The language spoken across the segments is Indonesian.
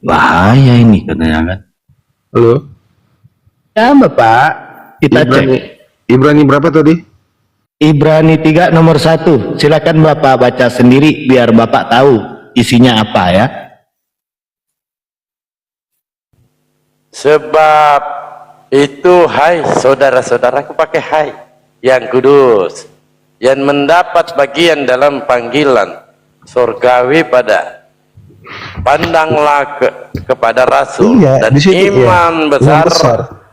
Bahaya ini katanya kan. Halo? Ya Bapak, kita cek. Ibrani berapa tadi? Ibrani 3 nomor 1. Silakan Bapak baca sendiri biar Bapak tahu isinya apa ya. Sebab itu hai saudara-saudaraku, pakai hai yang kudus, yang mendapat bagian dalam panggilan surgawi pada pandanglah kepada Rasul dan imam besar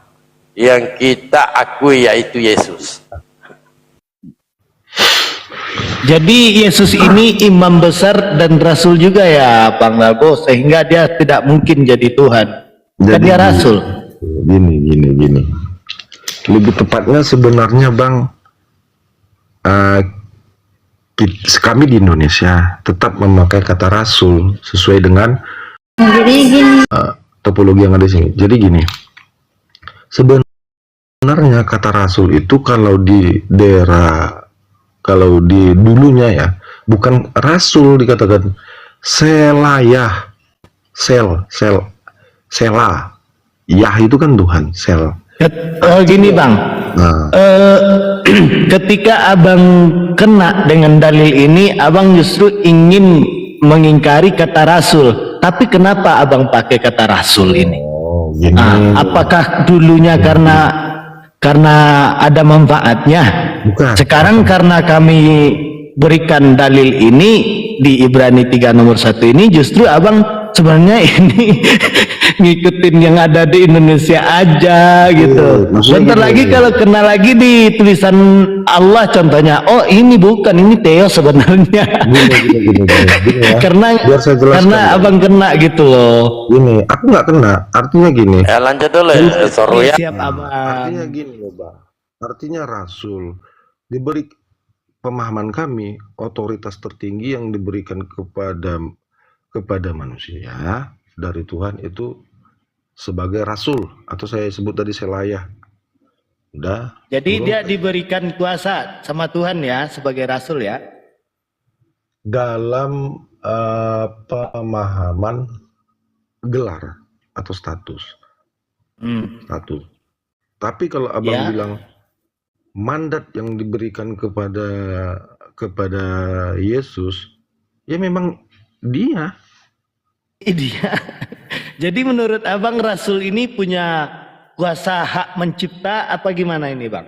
yang kita akui, yaitu Yesus. Jadi Yesus ini imam besar dan rasul juga ya Bang Dalbo, sehingga dia tidak mungkin jadi Tuhan. Kan dia rasul. Gini. Lebih tepatnya sebenarnya Bang, kami di Indonesia tetap memakai kata rasul sesuai dengan topologi yang ada di sini. Jadi gini, sebenarnya kata rasul itu kalau di daerah, kalau di dulunya ya, bukan rasul dikatakan selayah, sela, yah itu kan Tuhan, sel. Gini Bang, ketika Abang kena dengan dalil ini, Abang justru ingin mengingkari kata rasul. Tapi kenapa Abang pakai kata rasul ini? Gini. Apakah dulunya karena ada manfaatnya? Bukan. Sekarang karena kami berikan dalil ini di Ibrani 3 nomor 1 ini, justru Abang sebenarnya ini ngikutin yang ada di Indonesia aja gitu. Bentar lagi kalau kena lagi di tulisan Allah contohnya, oh ini bukan, ini Theo sebenarnya. Gini, ya. Karena Abang kena gitu loh. Gini, aku nggak kena, artinya gini. Lanjut dulu ya, sorry ya. Siap Abang. Artinya gini loh Bang, artinya rasul diberi pemahaman kami, otoritas tertinggi yang diberikan kepada manusia dari Tuhan itu sebagai rasul, atau saya sebut tadi selayah. Udah. Jadi dia diberikan kuasa sama Tuhan ya sebagai rasul ya. Dalam pemahaman gelar atau status. Status. Tapi kalau Abang bilang mandat yang diberikan kepada Yesus, ya memang dia. Jadi menurut Abang rasul ini punya kuasa hak mencipta apa gimana ini Bang?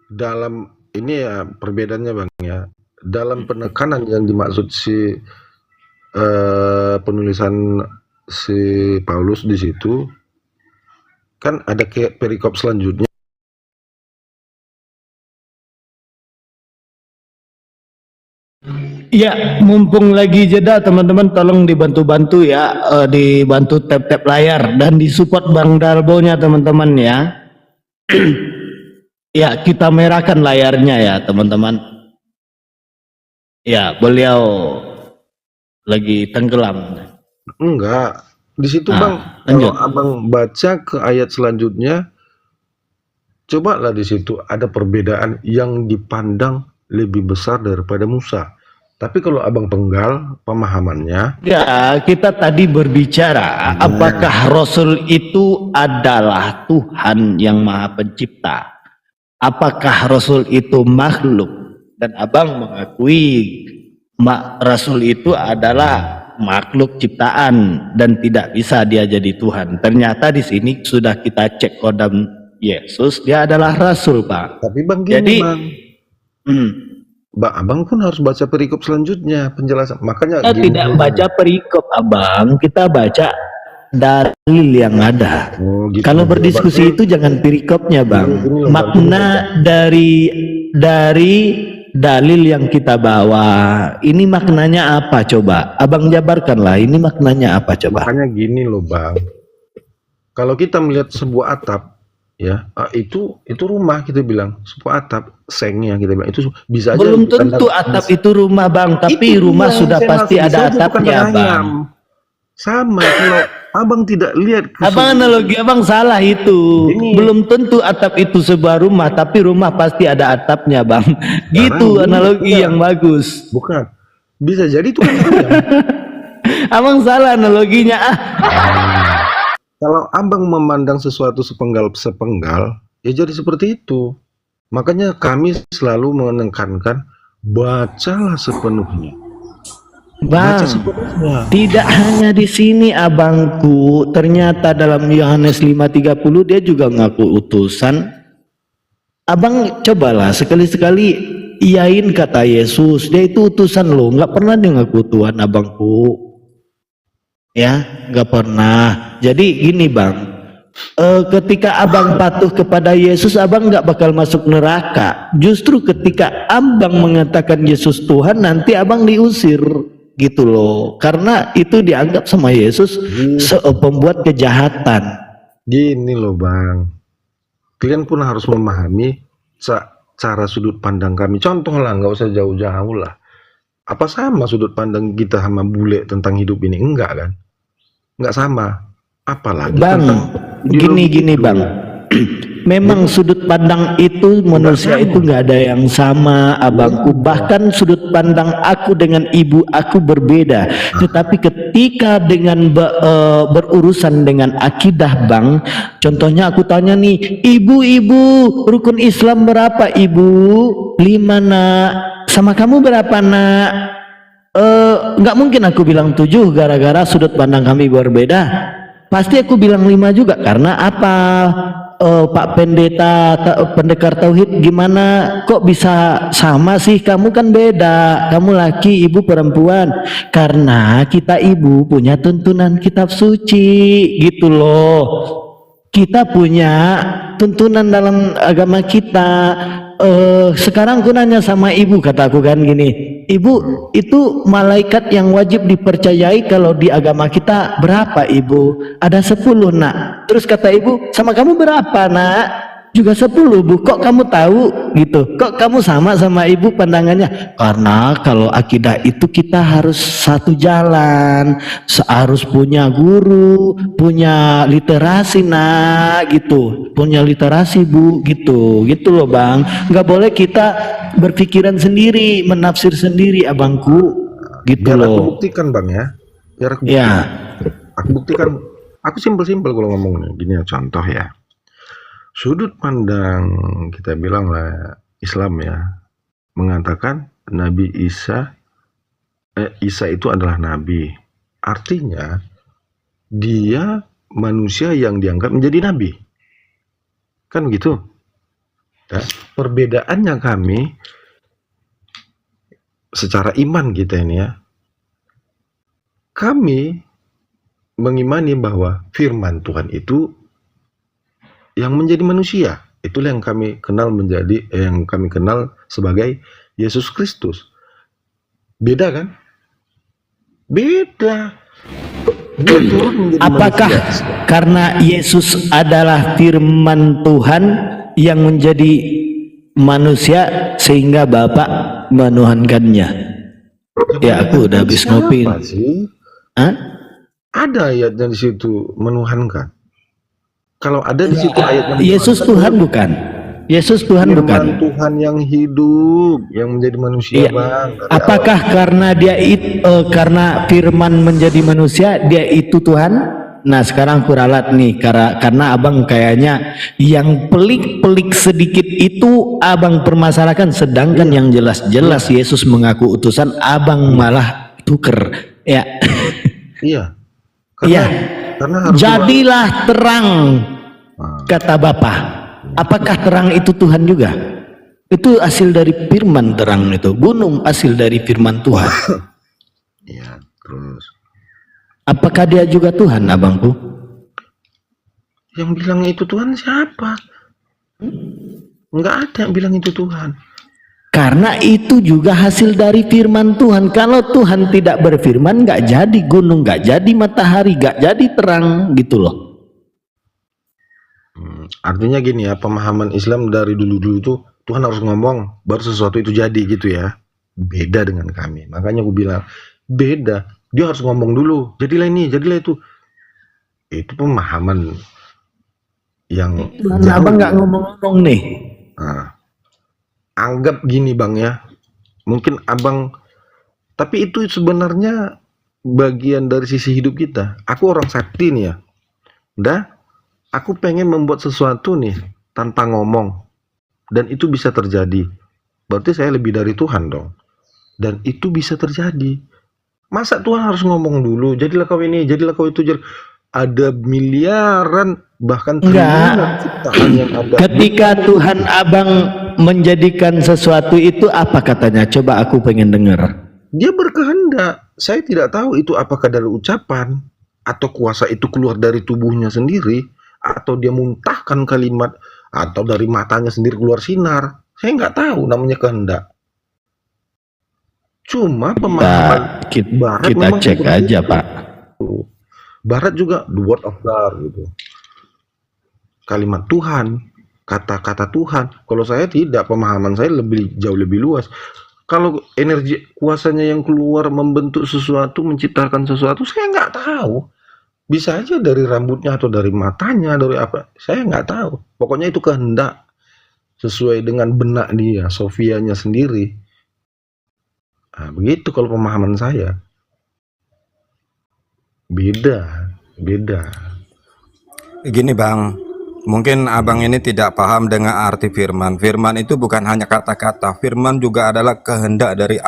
Dalam ini ya perbedaannya Bang ya. Dalam penekanan yang dimaksud si penulisan si Paulus di situ kan ada kayak perikop selanjutnya. Ya, mumpung lagi jeda teman-teman, tolong dibantu-bantu ya, dibantu tap-tap layar dan disupport Bang Dalbonya teman-teman ya. Ya, kita merahkan layarnya ya teman-teman. Ya, beliau lagi tenggelam. Enggak, di situ Bang, kalau Abang baca ke ayat selanjutnya, cobalah di situ ada perbedaan yang dipandang lebih besar daripada Musa. Tapi kalau Abang penggal pemahamannya, ya kita tadi berbicara apakah Rasul itu adalah Tuhan yang Maha Pencipta, apakah Rasul itu makhluk, dan Abang mengakui Rasul itu adalah makhluk ciptaan dan tidak bisa dia jadi Tuhan. Ternyata di sini sudah kita cek kodam Yesus, dia adalah Rasul Pak. Tapi Bang gini jadi Bang, Abang pun harus baca perikop selanjutnya penjelasan. Makanya kita tidak baca perikop Abang, kita baca dalil yang ada. Gitu. Kalau berdiskusi itu jangan perikopnya Bang. Makna dari dalil yang kita bawa ini maknanya apa coba? Abang jabarkanlah ini maknanya apa coba? Makanya gini loh Bang. Kalau kita melihat sebuah atap ya, itu rumah kita bilang, sebuah atap sengnya kita bilang itu bisa aja. Belum tentu atap itu rumah Bang, tapi itu rumah sudah pasti ada atapnya Bang. Sama kalau Abang tidak lihat Abang analogi Abang salah itu. Belum tentu atap itu sebuah rumah, tapi rumah pasti ada atapnya Bang. Gitu analogi yang bagus. Bukan. Bisa jadi itu kan ayam. Abang salah analoginya. Kalau abang memandang sesuatu sepenggal-sepenggal, ya jadi seperti itu. Makanya kami selalu menekankan, bacalah sepenuhnya. Baca Bang, sepenuhnya. tidak hanya di sini abangku, ternyata dalam Yohanes 5:30 dia juga ngaku utusan. Abang cobalah sekali-sekali iyain kata Yesus, dia itu utusan lo, nggak pernah dia ngaku Tuhan abangku. Ya, nggak pernah. Jadi gini bang, ketika abang patuh kepada Yesus, abang nggak bakal masuk neraka. Justru ketika abang mengatakan Yesus Tuhan, nanti abang diusir gitu loh. Karena itu dianggap sama Yesus pembuat kejahatan. Gini loh bang, kalian pun harus memahami cara sudut pandang kami. Contoh lah, nggak usah jauh-jauh lah. Apa sama sudut pandang kita sama bule tentang hidup ini? Enggak kan? Enggak sama. Apalagi Bang, tentang ideologi gini itu. bang. Memang sudut pandang itu manusia itu nggak ada yang sama abangku. Bahkan sudut pandang aku dengan ibu aku berbeda. Tetapi ketika dengan berurusan dengan akidah bang, contohnya aku tanya nih, ibu rukun Islam berapa ibu? 5 nak. Sama kamu berapa nak? Nggak mungkin aku bilang 7 gara-gara sudut pandang kami berbeda. Pasti aku bilang 5 juga. Karena apa? Pak Pendeta pendekar tauhid, gimana kok bisa sama sih? Kamu kan beda, kamu laki, ibu perempuan. Karena kita ibu punya tuntunan kitab suci gitu loh. Kita punya tuntunan dalam agama kita. Sekarang aku nanya sama ibu, kataku kan gini, ibu itu malaikat yang wajib dipercayai kalau di agama kita berapa ibu? Ada 10 nak. Terus kata ibu, sama kamu berapa nak? Juga 10 bu. Kok kamu tahu gitu? Kok kamu sama ibu pandangannya? Karena kalau akidah itu kita harus satu jalan, harus punya guru, punya literasi nak gitu, punya literasi bu gitu, gitu loh bang. Nggak boleh kita berpikiran sendiri, menafsir sendiri abangku, gitu Biar aku loh. buktikan bang ya. Biar aku Ya, Aku buktikan. Aku simpel-simpel kalau ngomong nih. Gini ya, contoh ya. Sudut pandang kita bilang lah Islam ya, mengatakan Nabi Isa itu adalah nabi. Artinya dia manusia yang dianggap menjadi nabi. Kan begitu. Ya, perbedaannya kami secara iman kita ini ya. Kami mengimani bahwa firman Tuhan itu yang menjadi manusia. Itulah yang kami kenal sebagai Yesus Kristus. Beda kan? Beda. Dia turun menjadi apakah manusia. karena Yesus adalah firman Tuhan yang menjadi manusia sehingga Bapak menuhankannya? Ya aku udah habis ngopi. Siapa sih? Hah? Ada ayatnya di situ menuhankan. Kalau ada di situ ayatnya Yesus Tuhan bukan? Yesus Tuhan firman bukan? Tuhan yang hidup, yang menjadi manusia, Iya. bang. Dari Apakah karena dia karena firman menjadi manusia dia itu Tuhan? Nah sekarang aku ralat nih karena abang kayaknya yang pelik-pelik sedikit itu abang permasalahkan, sedangkan yang jelas-jelas Yesus mengaku utusan abang malah tuker ya. Iya. Iya. Karena harus Jadilah terang, kata Bapa. Apakah terang itu Tuhan juga? Itu hasil dari firman terang itu. Gunung hasil dari firman Tuhan. Iya, terus Apakah dia juga Tuhan, abangku? yang bilang itu Tuhan siapa? Enggak ada yang bilang itu Tuhan. Karena itu juga hasil dari firman Tuhan. Kalau Tuhan tidak berfirman, nggak jadi gunung, nggak jadi matahari, nggak jadi terang, gitu loh. Artinya gini ya, pemahaman Islam dari dulu-dulu itu Tuhan harus ngomong baru sesuatu itu jadi gitu ya. Beda dengan kami. Makanya aku bilang beda. Dia harus ngomong dulu. Jadilah ini, jadilah itu. Itu pemahaman yang Tuhan abang nggak ngomong-ngomong nih. Nah, anggap gini bang ya. Mungkin abang, tapi itu sebenarnya bagian dari sisi hidup kita. Aku orang sakti nih ya. Udah, aku pengen membuat sesuatu nih tanpa ngomong. Dan itu bisa terjadi. Berarti saya lebih dari Tuhan dong. Dan itu bisa terjadi. Masa Tuhan harus ngomong dulu, jadilah kau ini, jadilah kau itu. Ada miliaran, bahkan Enggak. triliunan ciptaan yang ada. Ketika Tuhan abang menjadikan sesuatu itu apa katanya? Coba aku pengen dengar. Dia berkehendak. Saya tidak tahu itu apakah dari ucapan, atau kuasa itu keluar dari tubuhnya sendiri, atau dia muntahkan kalimat, atau dari matanya sendiri keluar sinar. Saya nggak tahu, namanya kehendak. Cuma pemahaman Barat Kita memang cek seperti aja, itu. Pak. Barat juga the word of God gitu. Kalimat Tuhan, kata-kata Tuhan. Kalau saya tidak, pemahaman saya jauh lebih luas. Kalau energi kuasanya yang keluar membentuk sesuatu, menciptakan sesuatu, saya nggak tahu. Bisa aja dari rambutnya atau dari matanya, dari apa. Saya nggak tahu. Pokoknya itu kehendak. Sesuai dengan benak dia, Sofianya sendiri. Nah, begitu kalau pemahaman saya. Beda. Gini Bang, mungkin Abang ini tidak paham dengan arti firman. Firman itu bukan hanya kata-kata, firman juga adalah kehendak dari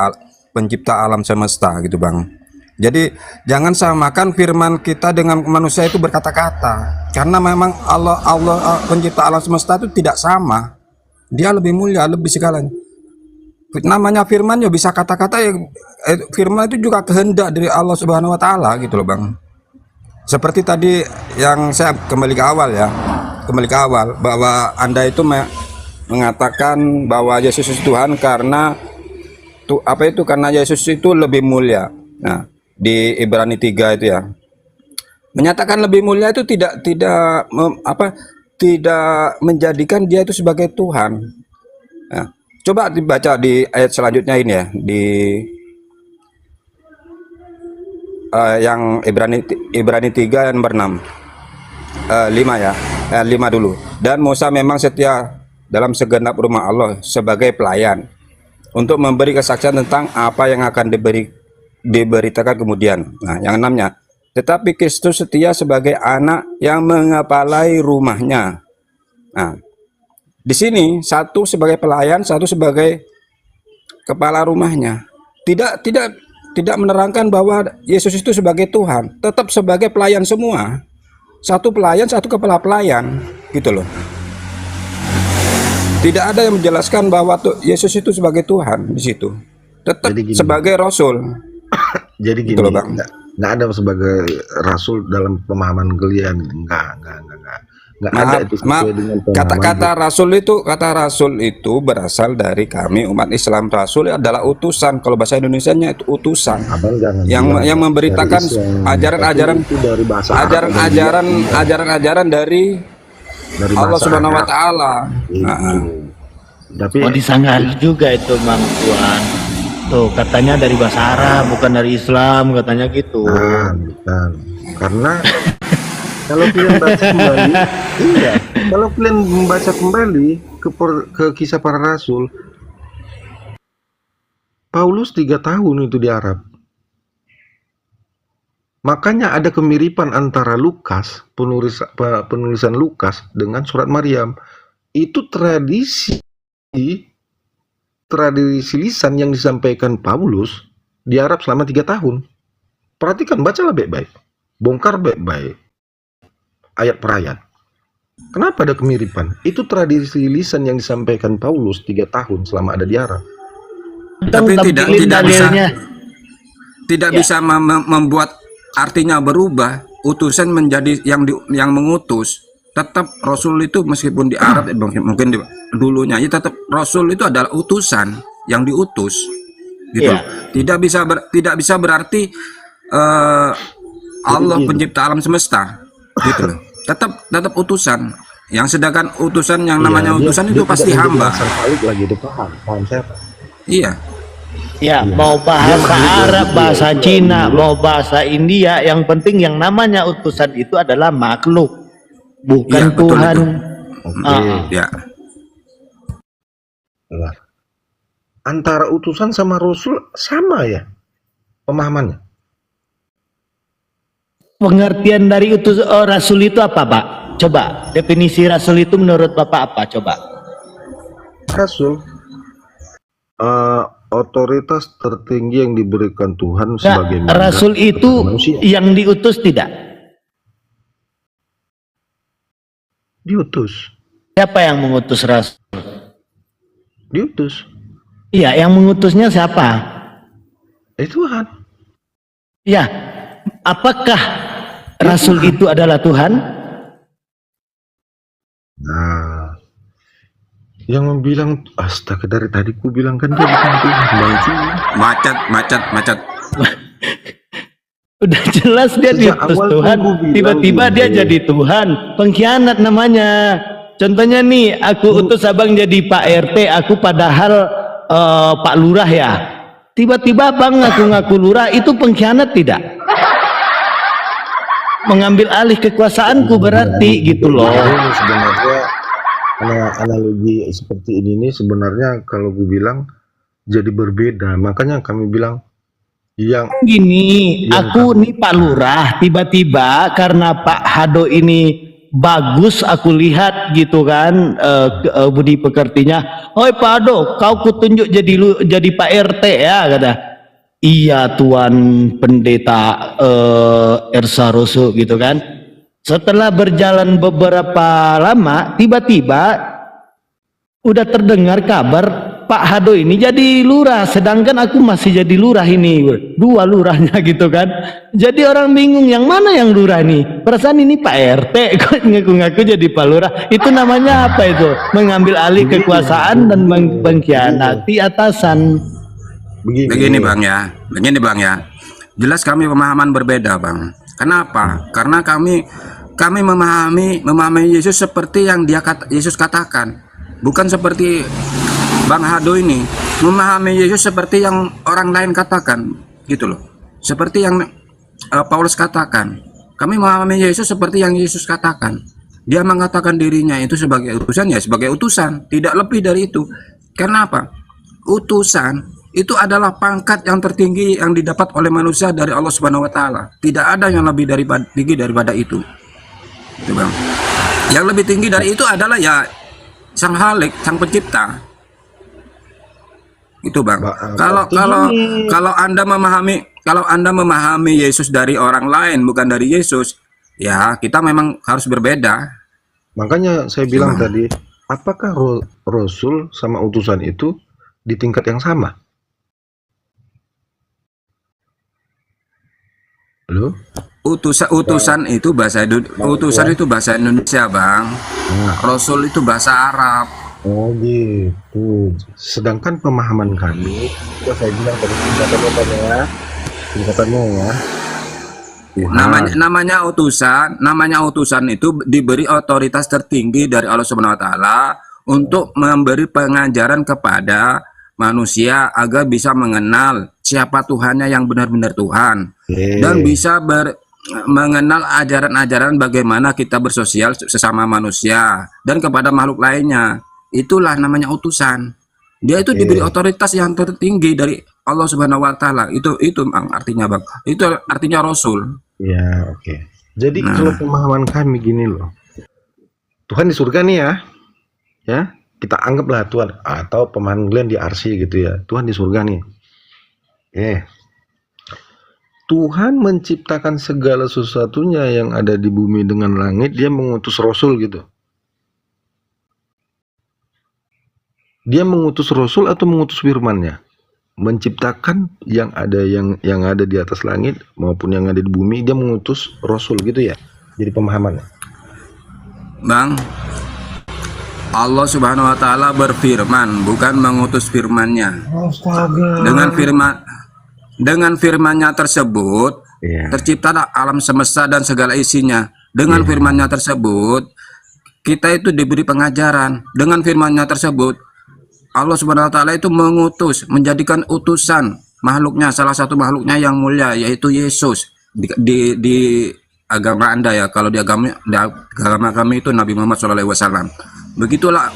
pencipta alam semesta gitu Bang. Jadi jangan samakan firman kita dengan manusia itu berkata-kata. Karena memang Allah pencipta alam semesta itu tidak sama. Dia lebih mulia, lebih segalanya. Namanya firman ya bisa kata-kata, firman itu juga kehendak dari Allah Subhanahu wa taala gitu loh Bang. Seperti tadi yang saya kembali ke awal bahwa Anda itu mengatakan bahwa Yesus itu Tuhan karena karena Yesus itu lebih mulia. Nah, di Ibrani 3 itu ya. Menyatakan lebih mulia itu tidak menjadikan dia itu sebagai Tuhan. Nah, coba dibaca di ayat selanjutnya ini ya, di yang Ibrani 3 ayat nomor 6. 5 ya. 5 dulu. Dan Musa memang setia dalam segenap rumah Allah sebagai pelayan untuk memberi kesaksian tentang apa yang akan diberitakan kemudian. Nah, yang 6-nya. Tetapi Kristus setia sebagai anak yang mengepalai rumahnya. Nah, di sini satu sebagai pelayan, satu sebagai kepala rumahnya. Tidak menerangkan bahwa Yesus itu sebagai Tuhan, tetap sebagai pelayan semua. Satu pelayan, satu kepala pelayan, gitu loh. Tidak ada yang menjelaskan bahwa Yesus itu sebagai Tuhan di situ. Tetap sebagai Rasul. Jadi gini, gitu loh, Bang. Nggak ada sebagai Rasul dalam pemahaman kalian. Nggak ada itu sesuai dengan kata rasul itu berasal dari kami umat Islam. Rasul adalah utusan. Kalau bahasa Indonesianya itu utusan. Yang memberitakan ajaran-ajaran dari Allah Subhanahu wa taala. Tapi disanggal juga itu Mang Tuan. Tuh katanya dari bahasa Arab bukan dari Islam, katanya gitu. Bukan. Karena kalau kalian baca kembali, kalau kalian membaca kembali ke kisah para rasul, Paulus 3 tahun itu di Arab. Makanya ada kemiripan antara Lukas, penulisan Lukas dengan surat Maryam. Itu tradisi lisan yang disampaikan Paulus di Arab selama 3 tahun. Perhatikan, bacalah baik-baik, bongkar baik-baik ayat per ayat. Kenapa ada kemiripan? Itu tradisi lisan yang disampaikan Paulus 3 tahun selama ada di Arab. Tapi tidak bisa membuat artinya berubah. Utusan menjadi yang mengutus. Tetap Rasul itu meskipun di Arab mungkin dulunya ya, tetap Rasul itu adalah utusan yang diutus gitu. Tidak bisa berarti Allah pencipta alam semesta gitu loh. Tetap utusan. Yang sedangkan utusan yang namanya utusan itu pasti hamba. Lagi itu paham siapa? Iya. Ya, mau bahasa Arab, bahasa Cina, mau bahasa India, yang penting yang namanya utusan itu adalah makhluk, bukan Tuhan. Ya. Antara utusan sama Rasul sama ya pemahamannya. pengertian dari rasul itu apa, Pak? Coba definisi rasul itu menurut Bapak apa? Coba. Rasul otoritas tertinggi yang diberikan Tuhan Nah, sebagai mandat rasul itu manusia. yang diutus tidak? Diutus, Siapa yang mengutus rasul? diutus. Iya, yang mengutusnya siapa? Tuhan. Ya, apakah rasul itu adalah Tuhan? Nah, yang membilang astaga dari tadi ku bilang kan dia bukan Tuhan, manusia. Macet. Udah jelas dia Sejak diutus awal Tuhan, gua bilang tiba-tiba dia gitu. jadi Tuhan. Pengkhianat namanya. Contohnya nih, aku utus abang jadi Pak RT, aku padahal Pak Lurah ya. Tiba-tiba abang ngaku-ngaku lurah, itu pengkhianat tidak? Mengambil alih kekuasaanku berarti gitu loh. Ini sebenarnya analogi seperti ini nih sebenarnya kalau gue bilang jadi berbeda. Makanya kami bilang yang Gini, aku nih Pak Lurah, tiba-tiba karena Pak Hado ini bagus, aku lihat gitu kan, budi pekertinya. Oi Pak Hado, kau kutunjuk jadi Pak RT ya, kata. Iya Tuan Pendeta Ersa Roso gitu kan. Setelah berjalan beberapa lama, tiba-tiba udah terdengar kabar Pak Hado ini jadi lurah, sedangkan aku masih jadi lurah ini, dua lurahnya gitu kan. Jadi orang bingung yang mana yang lurah nih. Perasaan ini Pak RT kok ngaku-ngaku jadi Pak Lurah. Itu namanya apa itu? Mengambil alih kekuasaan dan mengkhianati atasan. Begini bang ya, jelas kami pemahaman berbeda bang. Kenapa? Karena kami memahami Yesus seperti yang Yesus katakan, bukan seperti Bang Hado ini memahami Yesus seperti yang orang lain katakan, gitu loh. Seperti yang Paulus katakan, kami memahami Yesus seperti yang Yesus katakan. Dia mengatakan dirinya itu sebagai utusan, ya sebagai utusan, tidak lebih dari itu. Kenapa? Utusan itu adalah pangkat yang tertinggi yang didapat oleh manusia dari Allah Subhanahu wa taala. Tidak ada yang lebih tinggi daripada itu. Itu bang. Yang lebih tinggi dari itu adalah ya Sang Halik, Sang Pencipta. Itu bang. Kalau Anda memahami Yesus dari orang lain bukan dari Yesus, ya kita memang harus berbeda. Makanya saya bilang tadi, apakah Rasul sama utusan itu di tingkat yang sama? Halo? Utusan itu bahasa Indonesia bang. Rasul itu bahasa Arab. Oh gitu. Sedangkan pemahaman kami, ya saya bilang tadi tingkatannya ya. Namanya utusan itu diberi otoritas tertinggi dari Allah Subhanahu wa taala untuk memberi pengajaran kepada manusia agar bisa mengenal siapa Tuhannya yang benar-benar Tuhan, dan bisa mengenal ajaran-ajaran bagaimana kita bersosial sesama manusia dan kepada makhluk lainnya. Itulah namanya utusan. Dia itu diberi otoritas yang tertinggi dari Allah Subhanahu wa taala. Itu bang, artinya bang. Itu artinya Rasul. Ya, oke. Jadi kalau pemahaman kami gini loh. Tuhan di surga nih ya. Ya, kita anggaplah Tuhan atau pemahaman kalian di RC gitu ya. Tuhan di surga nih. Tuhan menciptakan segala sesuatunya yang ada di bumi dengan langit, dia mengutus Rasul gitu. Dia mengutus Rasul atau mengutus firman-Nya? Menciptakan yang ada di atas langit maupun yang ada di bumi, dia mengutus Rasul gitu ya. Jadi pemahamannya. Bang, Allah Subhanahu wa taala berfirman, bukan mengutus firman-Nya. Astaga. Dengan firman-Nya tersebut, terciptalah alam semesta dan segala isinya. Dengan firman-Nya tersebut, kita itu diberi pengajaran. Dengan firman-Nya tersebut, Allah Subhanahu wa taala itu mengutus, menjadikan utusan makhluknya, salah satu makhluknya yang mulia, yaitu Yesus. Di agama Anda ya, kalau di agama kami itu Nabi Muhammad SAW. Begitulah.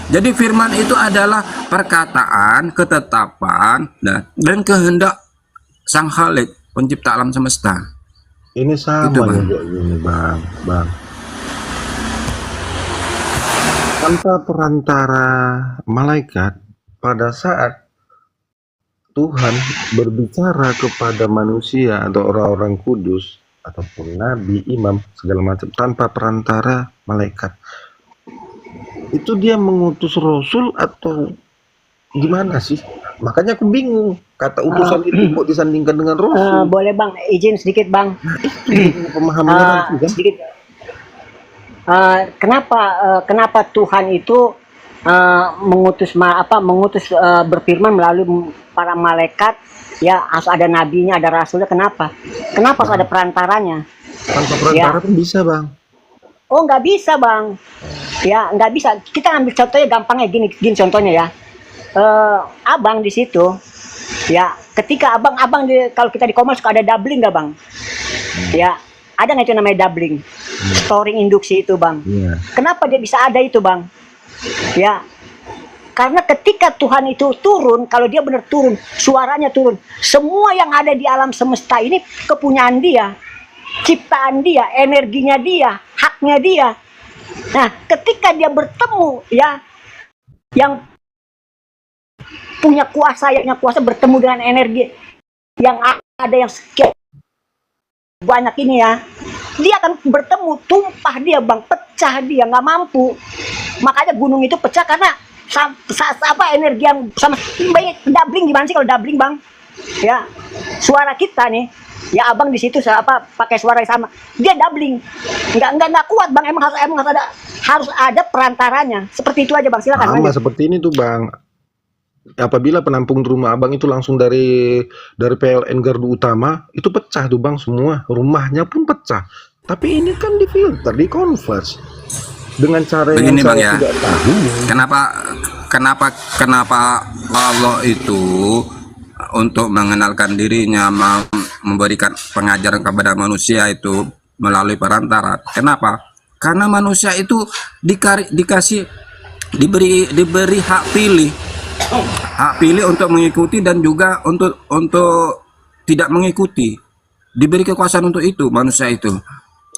Jadi firman itu adalah perkataan, ketetapan dan kehendak Sang Khalik, pencipta alam semesta. Ini sama Gitu, Bang. juga gini, Bang. Bang. Tanpa perantara malaikat, pada saat Tuhan berbicara kepada manusia atau orang-orang kudus ataupun nabi, imam, segala macam tanpa perantara malaikat, itu dia mengutus rasul atau gimana sih? Makanya aku bingung. Kata utusan itu kok disandingkan dengan rasul? Boleh bang, izin sedikit bang. Pemahamannya nanti kan? Sedikit. Kenapa Tuhan itu mengutus berfirman melalui para malaikat, ya harus ada nabinya, ada rasulnya. Kenapa harus ada perantaranya? Tanpa perantara pun bisa, Bang. Oh, nggak bisa bang, ya nggak bisa. Kita ambil contohnya gampangnya gini contohnya ya. Abang di situ, ya ketika abang kalau kita di Komers suka ada doubling nggak bang? Ya ada nggak itu namanya doubling, storing induksi itu bang. Iya. Kenapa dia bisa ada itu bang? Ya karena ketika Tuhan itu turun, kalau dia benar turun, suaranya turun, semua yang ada di alam semesta ini kepunyaan dia, ciptaan dia, energinya dia, haknya dia. Nah, ketika dia bertemu, ya, yang punya kuasa bertemu dengan energi yang ada yang sekian banyak ini ya, dia akan bertemu, tumpah dia bang, pecah dia, nggak mampu. Makanya gunung itu pecah karena energi yang sama banyak. Doubling gimana sih kalau doubling bang? Ya, suara kita nih. Ya abang di situ pakai suara yang sama, dia doubling, nggak kuat bang. Emang harus ada perantaranya. Seperti itu aja bang, silakan. Sama seperti ini tuh bang. Apabila penampung di rumah abang itu langsung dari PLN gardu utama itu pecah tuh bang, semua rumahnya pun pecah. Tapi ini kan difilter, dikonvers dengan cara Begini, yang Bang, saya ya. tidak tahu. Kenapa Allah itu untuk mengenalkan dirinya, memberikan pengajaran kepada manusia itu melalui perantara? Kenapa? Karena manusia itu diberi hak pilih untuk mengikuti dan juga untuk tidak mengikuti. Diberi kekuasaan untuk itu manusia itu.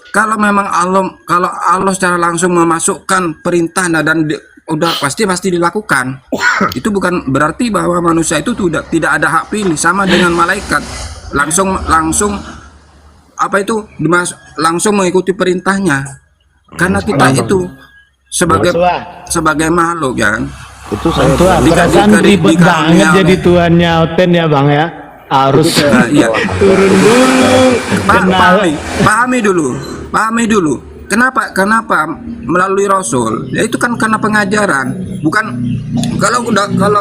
Kalau memang Allah secara langsung memasukkan perintah dan udah pasti dilakukan. Itu bukan berarti bahwa manusia itu tidak ada hak pilih, sama dengan malaikat. Langsung langsung mengikuti perintahnya. Karena kita itu sebagai makhluk ya. Itu saya perasaan ribet banget jadi tuannya Oten ya bang ya. Harus turun dulu. Pahami dulu. Kenapa melalui Rasul? Ya itu kan karena pengajaran. Bukan kalau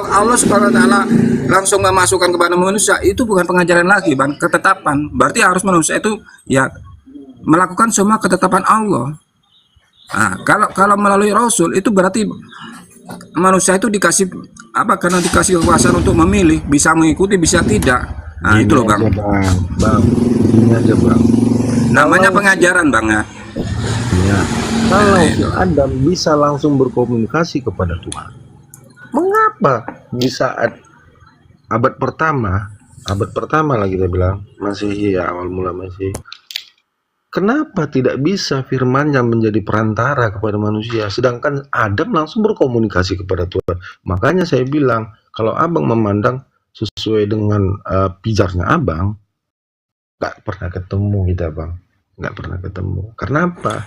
Allah Subhanahu wa taala langsung memasukkan kepada manusia, itu bukan pengajaran lagi, Bang, ketetapan. Berarti harus manusia itu ya melakukan semua ketetapan Allah. Nah, kalau melalui Rasul itu berarti manusia itu dikasih karena dikasih kekuasaan untuk memilih, bisa mengikuti, bisa tidak. Nah, itu loh bang. Bang, ini aja bang. Namanya pengajaran bang ya. Ya. Kalau Adam bisa langsung berkomunikasi kepada Tuhan, mengapa di saat abad pertama lagi kita bilang Masehi ya, awal mula Masehi, kenapa tidak bisa firman-Nya menjadi perantara kepada manusia, sedangkan Adam langsung berkomunikasi kepada Tuhan? Makanya saya bilang, kalau abang memandang sesuai dengan pijarnya abang, nggak pernah ketemu kita bang, nggak pernah ketemu. Kenapa?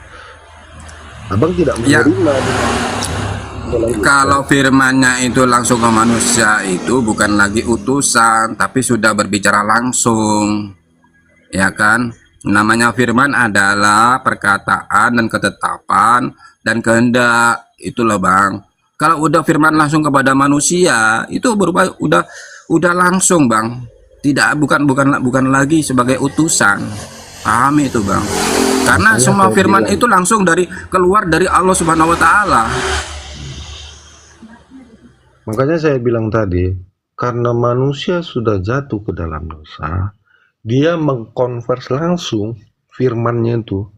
Abang tidak menerima. Kalau firman-Nya itu langsung ke manusia, itu bukan lagi utusan, tapi sudah berbicara langsung, ya kan? Namanya firman adalah perkataan dan ketetapan dan kehendak, itu loh bang. Kalau udah firman langsung kepada manusia, itu berubah udah langsung bang, bukan lagi sebagai utusan. Paham itu bang? Karena semua firman itu langsung keluar dari Allah Subhanahu wa taala. Makanya saya bilang tadi, karena manusia sudah jatuh ke dalam dosa, dia mengkonvers langsung firman-Nya itu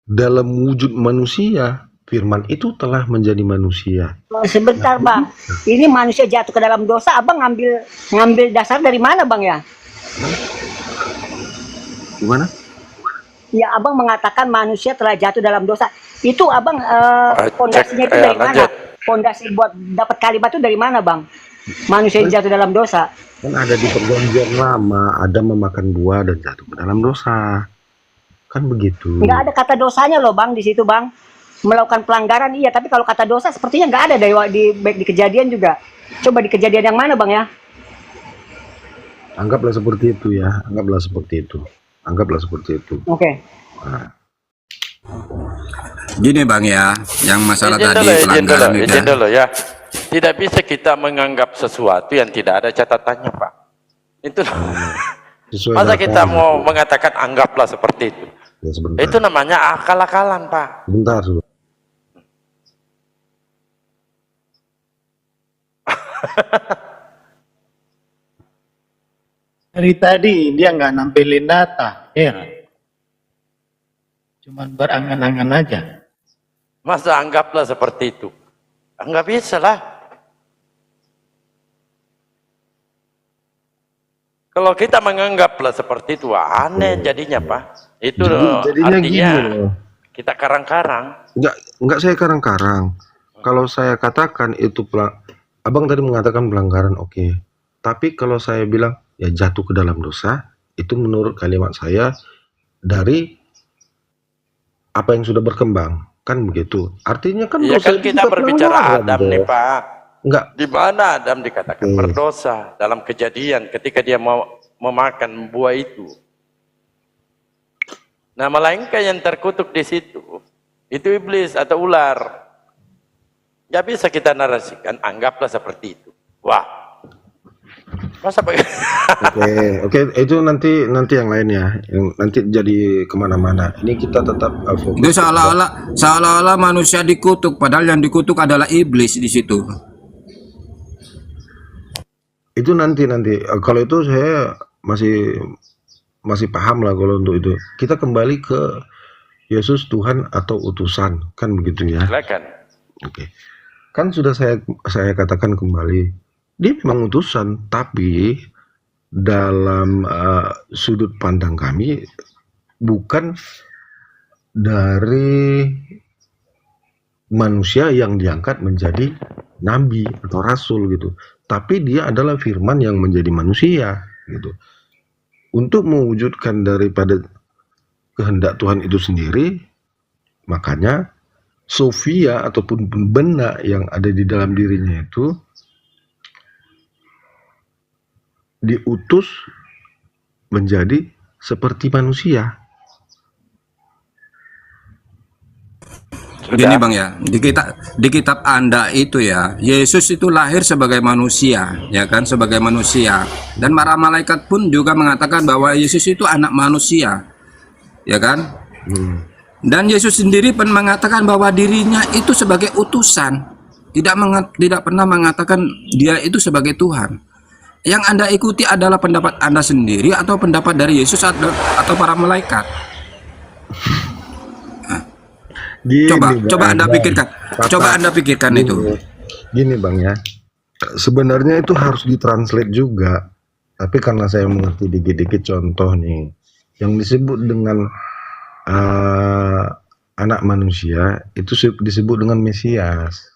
dalam wujud manusia. Firman itu telah menjadi manusia. Sebentar bang, ini manusia jatuh ke dalam dosa, abang ngambil dasar dari mana bang ya? Gimana? Ya, abang mengatakan manusia telah jatuh dalam dosa. Itu abang pondasinya itu dari mana? lanjut. Pondasi buat dapat kalimat itu dari mana, bang? Manusia yang jatuh dalam dosa. Kan ada di perjanjian lama, Adam memakan buah dan jatuh ke dalam dosa. Kan begitu. Nggak ada kata dosanya loh, bang, di situ, bang. Melakukan pelanggaran iya, tapi kalau kata dosa sepertinya nggak ada baik di kejadian juga. Coba di kejadian yang mana, bang ya? Anggaplah seperti itu ya, anggaplah seperti itu. Anggaplah seperti itu. Oke. Nah, Gini bang ya, yang masalah tadi pelanggaran itu izin dulu ya. Tidak bisa kita menganggap sesuatu yang tidak ada catatannya, Pak. Itu sesuai masa dengan kita apa? mau mengatakan anggaplah seperti itu. Ya, sebentar. Itu namanya akal-akalan, Pak. Sebentar dulu. Dari tadi dia nggak nampilin data, ya. Cuman berangan-angan aja. Masa anggaplah seperti itu? Enggak bisa lah. Kalau kita menganggaplah seperti itu, aneh jadinya, Pak. Itu Jadinya artinya gini loh. kita karang-karang. Enggak saya karang-karang. Kalau saya katakan itu Abang tadi mengatakan pelanggaran, oke. Tapi kalau saya bilang ya jatuh ke dalam dosa, itu menurut kalimat saya dari apa yang sudah berkembang, kan begitu. Artinya kan Ya dosa kan itu kita juga berbicara pelanggaran, Adam toh. nih, Pak. Enggak, Di mana Adam dikatakan Oke. berdosa dalam kejadian ketika dia mau memakan buah itu. Nah, melainkan yang terkutuk di situ itu iblis atau ular. Gak bisa kita narasikan, anggaplah seperti itu. Wah, masa oke, itu nanti yang lain ya, yang nanti jadi kemana-mana. Ini kita tetap fokus. itu seolah-olah manusia dikutuk, padahal yang dikutuk adalah iblis di situ. Itu nanti kalau itu saya masih paham lah kalau untuk itu. Kita kembali ke Yesus Tuhan atau utusan, kan begitu ya. silakan. Oke. Kan sudah saya katakan kembali, dia memang utusan, tapi dalam sudut pandang kami bukan dari manusia yang diangkat menjadi nabi atau rasul gitu, tapi dia adalah firman yang menjadi manusia gitu, untuk mewujudkan daripada kehendak Tuhan itu sendiri. Makanya Sofia ataupun benak yang ada di dalam dirinya itu diutus menjadi seperti manusia. Gini bang ya, di kitab Anda itu ya, Yesus itu lahir sebagai manusia, ya kan, sebagai manusia. Dan para malaikat pun juga mengatakan bahwa Yesus itu anak manusia, ya kan. Dan Yesus sendiri pun mengatakan bahwa dirinya itu sebagai utusan, tidak pernah mengatakan dia itu sebagai Tuhan. Yang Anda ikuti adalah pendapat Anda sendiri atau pendapat dari Yesus atau para malaikat? Coba Anda pikirkan. Coba Anda pikirkan itu. Gini Bang ya. Sebenarnya itu harus ditranslate juga. Tapi karena saya mengerti dikit-dikit contoh nih. Yang disebut dengan anak manusia itu disebut dengan Mesias.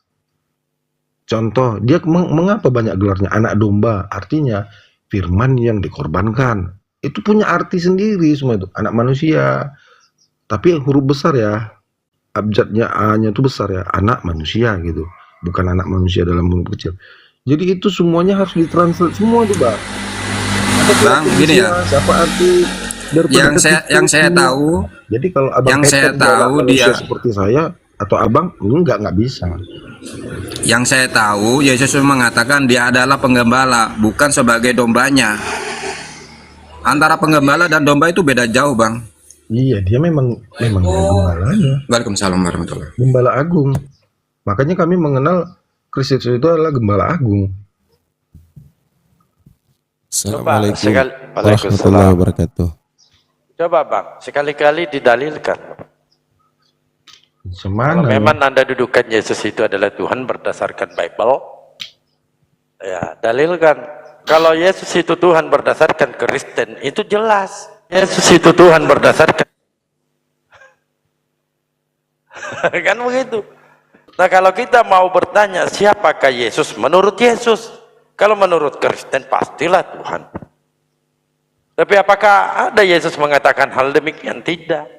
Contoh, dia mengapa banyak gelarnya anak domba? Artinya firman yang dikorbankan. Itu punya arti sendiri semua itu. Anak manusia. Tapi huruf besar ya. Abjadnya A-nya itu besar ya. Anak manusia gitu. Bukan anak manusia dalam huruf kecil. Jadi itu semuanya harus ditranslate semua tuh Bang. Bang, gini ya. Siapa arti yang saya tahu, jadi kalau abang yang saya tahu dia seperti saya atau abang nggak bisa. Yang saya tahu Yesus mengatakan dia adalah penggembala, bukan sebagai dombanya. Antara penggembala dan domba itu beda jauh, Bang. Iya, dia memang gembalanya. Waalaikumsalam warahmatullahi. Gembala agung. Makanya kami mengenal Kristus itu adalah gembala agung. Assalamualaikum warahmatullahi wabarakatuh. Coba Bang, sekali-kali didalilkan. Semana. Kalau memang Anda dudukan Yesus itu adalah Tuhan berdasarkan Bible, ya dalilkan. Kalau Yesus itu Tuhan berdasarkan Kristen, itu jelas. Yesus itu Tuhan berdasarkan Kan begitu. Nah kalau kita mau bertanya siapakah Yesus menurut Yesus, kalau menurut Kristen pastilah Tuhan. Tapi apakah ada Yesus mengatakan hal demikian? Tidak.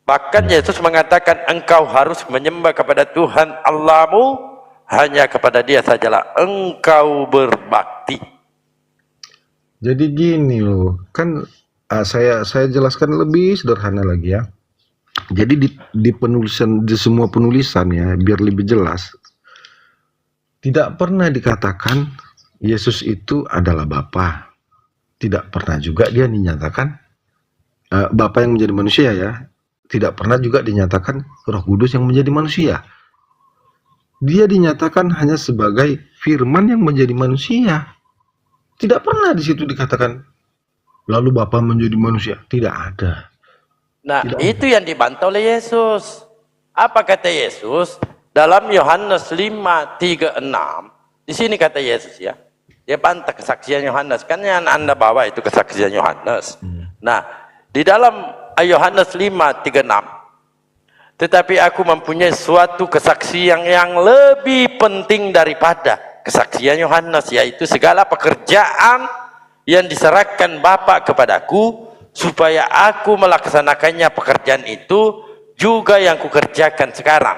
Bahkan Yesus mengatakan engkau harus menyembah kepada Tuhan Allahmu, hanya kepada Dia sajalah engkau berbakti. Jadi gini loh, kan saya jelaskan lebih sederhana lagi ya. Jadi di penulisan, di semua penulisan ya, biar lebih jelas, tidak pernah dikatakan Yesus itu adalah Bapa. Tidak pernah juga dia dinyatakan Bapa yang menjadi manusia ya. Tidak pernah juga dinyatakan Roh Kudus yang menjadi manusia. Dia dinyatakan hanya sebagai firman yang menjadi manusia. Tidak pernah di situ dikatakan lalu Bapa menjadi manusia. Tidak ada. Nah, Tidak itu yang dibantah oleh Yesus. Apa kata Yesus? Dalam Yohanes 5:36. Di sini kata Yesus ya. Dia bantah kesaksian Yohanes. Kan yang Anda bawa itu kesaksian Yohanes. Nah, di dalam Yohanes 5:36. Tetapi aku mempunyai suatu kesaksian yang lebih penting daripada kesaksian Yohanes, yaitu segala pekerjaan yang diserahkan Bapa kepadaku, supaya aku melaksanakannya. Pekerjaan itu juga yang kukerjakan sekarang,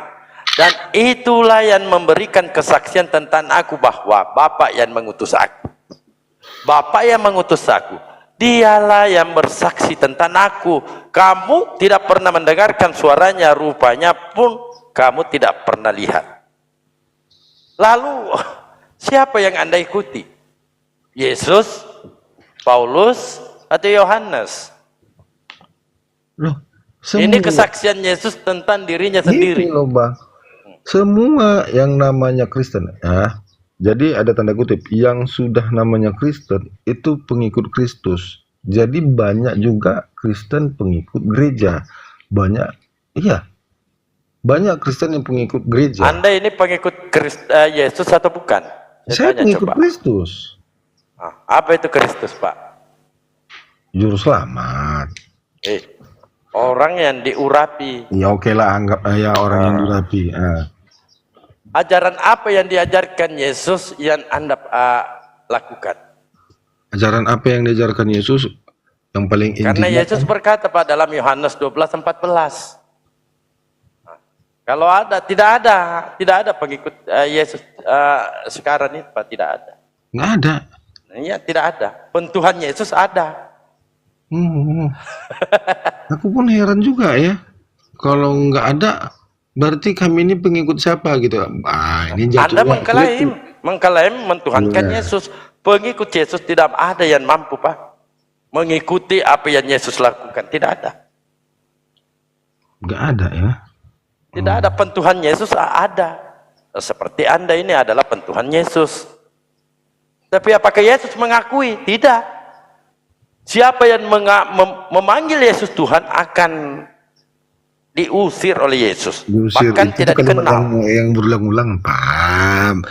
dan itulah yang memberikan kesaksian tentang aku bahwa Bapa yang mengutus aku. Bapa yang mengutus aku, Dialah yang bersaksi tentang aku. Kamu tidak pernah mendengarkan suaranya, rupanya pun kamu tidak pernah lihat. Lalu siapa yang Anda ikuti? Yesus, Paulus, atau Yohanes? Loh, Ini kesaksian Yesus tentang dirinya sendiri. Gini loh Bang, semua yang namanya Kristen ya, jadi ada tanda kutip yang sudah namanya Kristen itu pengikut Kristus. Jadi banyak juga Kristen pengikut gereja. Banyak, iya, banyak Kristen yang pengikut gereja. Anda ini pengikut Yesus atau bukan? Saya tanya pengikut coba. Kristus, Apa itu Kristus, Pak? juru selamat. Orang yang diurapi. Ya oke lah, anggap ya orang yang dirapi. Ajaran apa yang diajarkan Yesus yang Anda lakukan? Ajaran apa yang diajarkan Yesus yang paling inti? Karena Yesus berkata Pak dalam Yohanes 12:14. Kalau ada, tidak ada pengikut Yesus sekarang ini Pak, tidak ada. Nggak ada. Iya, tidak ada. Pentuhan Yesus ada. Aku pun heran juga ya. Kalau nggak ada, berarti kami ini pengikut siapa gitu. Ini Anda jatuhnya mengklaim mentuhankan Yesus. Pengikut Yesus tidak ada yang mampu Pak mengikuti apa yang Yesus lakukan. Tidak ada. Nggak ada ya. Tidak ada. Pentuhan Yesus ada. Seperti Anda ini adalah pentuhan Yesus. Tapi apakah Yesus mengakui? Tidak. Siapa yang memanggil Yesus Tuhan akan diusir oleh Yesus. Diusir, bahkan itu tidak dikenal. Yang berulang-ulang, paham.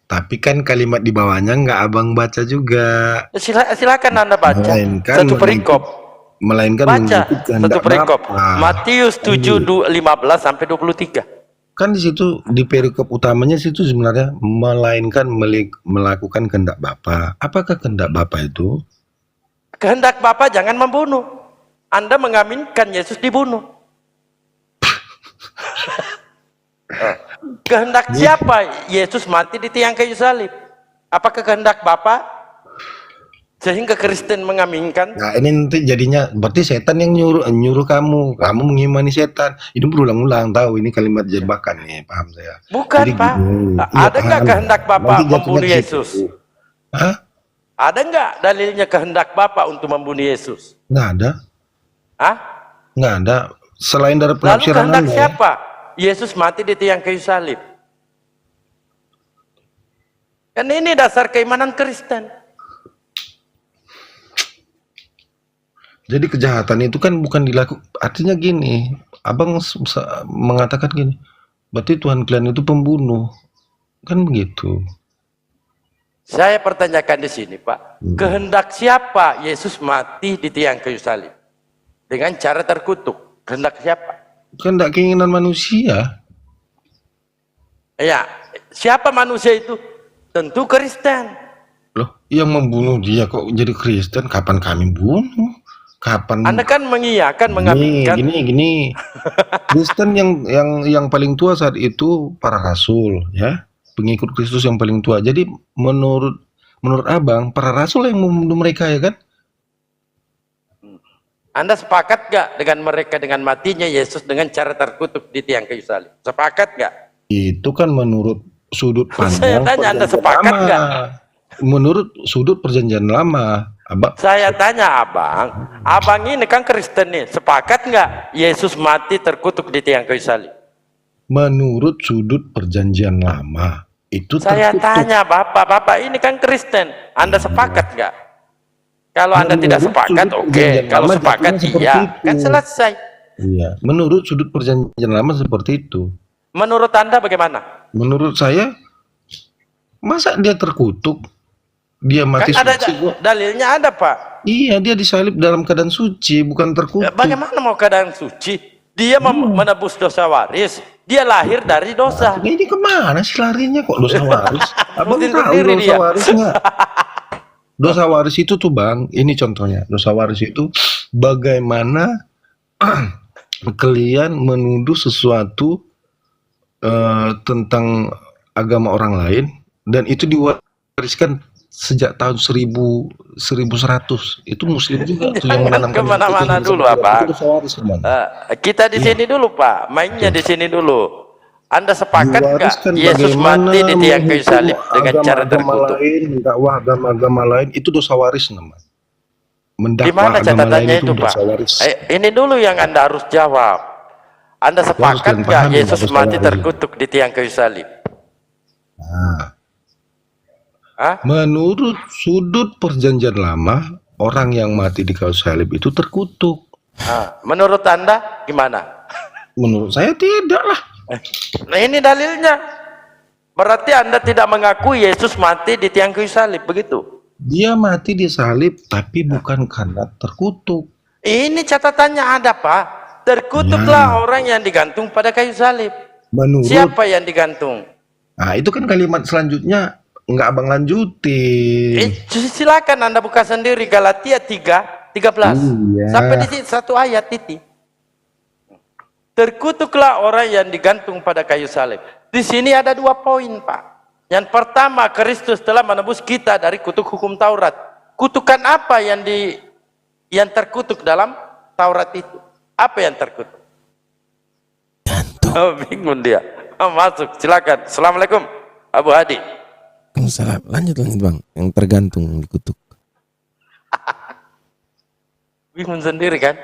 Tapi kan kalimat di bawahnya nggak abang baca juga. Silakan Anda baca. Satu perikop. Baca satu perikop. Matius 7:15-23. Kan di situ di perikop utamanya situ sebenarnya melainkan melakukan kehendak Bapa. Apakah kehendak Bapa itu? Kehendak Bapa jangan membunuh. Anda mengaminkan Yesus dibunuh. Kehendak siapa Yesus mati di tiang kayu salib? Apakah kehendak Bapa? Sehingga Kristen mengaminkan. Nah ini nanti jadinya berarti setan yang nyuruh kamu mengimani setan. Ini berulang-ulang, tahu ini kalimat jebakan nih, paham saya. Bukan jadi, Pak. Ada nggak kehendak Bapa membunuh Yesus? Hah? Ada nggak dalilnya kehendak Bapa untuk membunuh Yesus? Nggak ada. Hah? Nggak ada. Selain dari penafsiran. Lalu kehendak siapa? Yesus mati di tiang kayu salib. Kan ini dasar keimanan Kristen. Jadi kejahatan itu kan bukan dilakukan. Artinya gini, abang mengatakan gini, berarti Tuhan kalian itu pembunuh, kan begitu. Saya pertanyakan di sini, Pak. Kehendak siapa Yesus mati di tiang kayu salib? Dengan cara terkutuk. Kehendak siapa? Kehendak keinginan manusia. Ya, siapa manusia itu? Tentu Kristen. Loh, yang membunuh dia kok jadi Kristen? Kapan kami bunuh? Kapan? Anda kan mengiyakan, mengaminkan. Gini. Kristen yang paling tua saat itu para rasul, ya, pengikut Kristus yang paling tua. Jadi menurut Abang, para rasul yang membunuh mereka, ya kan? Anda sepakat gak dengan mereka, dengan matinya Yesus dengan cara terkutuk di tiang kayu salib? Sepakat gak? Itu kan menurut sudut Saya pandang tanya, Anda perjanjian sepakat lama. nggak? Menurut sudut perjanjian lama, Abang. Saya tanya abang ini kan Kristen nih, sepakat nggak Yesus mati terkutuk di tiang kayu salib? Menurut sudut perjanjian lama itu Saya terkutuk. tanya bapak ini kan Kristen, Anda sepakat nggak? Kalau Anda tidak Menurut sepakat, sudut oke. perjanjian Kalau lama sepakat, jatuhnya seperti iya, itu. kan selesai. Iya, menurut sudut perjanjian lama seperti itu. Menurut Anda bagaimana? Menurut saya, masa dia terkutuk? Dia mati Kan ada suci kok. dalilnya ada Pak. Iya, dia disalib dalam keadaan suci, bukan terkutuk. Bagaimana mau keadaan suci? Dia menebus dosa waris. Dia lahir dari dosa. Ini kemana sih larinya kok dosa waris? Abang Rutin tahu sendiri dosa dia. waris nggak? Dosa waris itu tuh Bang, ini contohnya. Dosa waris itu bagaimana kalian menuduh sesuatu tentang agama orang lain dan itu diwariskan sejak tahun 1100. Itu muslim juga tuh yang Jangan menanamkan kemana-mana itu dulu, Abang. Itu dosa waris, Bang. Kita di sini dulu Pak, mainnya di sini dulu. Anda sepakat nggak Diwariskan Yesus bagaimana mati di tiang kayu menghukum salib dengan cara agama-agama terkutuk? lain, mendakwah agama-agama lain, itu dosa waris namanya. Di Mendakwah mana agama lain catatannya itu itu Pak? dosa waris. Ini dulu yang Anda harus jawab. Anda sepakat kalian nggak pahami, Yesus dosa mati waris. terkutuk di tiang kayu salib? Nah, Hah? menurut sudut perjanjian lama, orang yang mati di kayu salib itu terkutuk. Menurut Anda gimana? Menurut saya tidak lah. Nah ini dalilnya. Berarti Anda tidak mengakui Yesus mati di tiang kayu salib, begitu? Dia mati di salib, tapi bukan karena terkutuk. Ini catatannya ada Pak. Terkutuklah orang yang digantung pada kayu salib. Menurut, Siapa yang digantung? nah itu kan kalimat selanjutnya nggak Abang lanjutin. Silakan Anda buka sendiri Galatia 3:13. Iya. Sampai di sini satu ayat titik. Terkutuklah orang yang digantung pada kayu salib. Di sini ada 2 poin, Pak. Yang pertama, Kristus telah menebus kita dari kutuk hukum Taurat. Kutukan apa yang terkutuk dalam Taurat itu? Apa yang terkutuk? Oh, bingung dia. Masuk, silakan. Assalamualaikum, Abu Hadi. Salah. Lanjut Bang. Yang tergantung yang dikutuk. Bingung sendiri kan?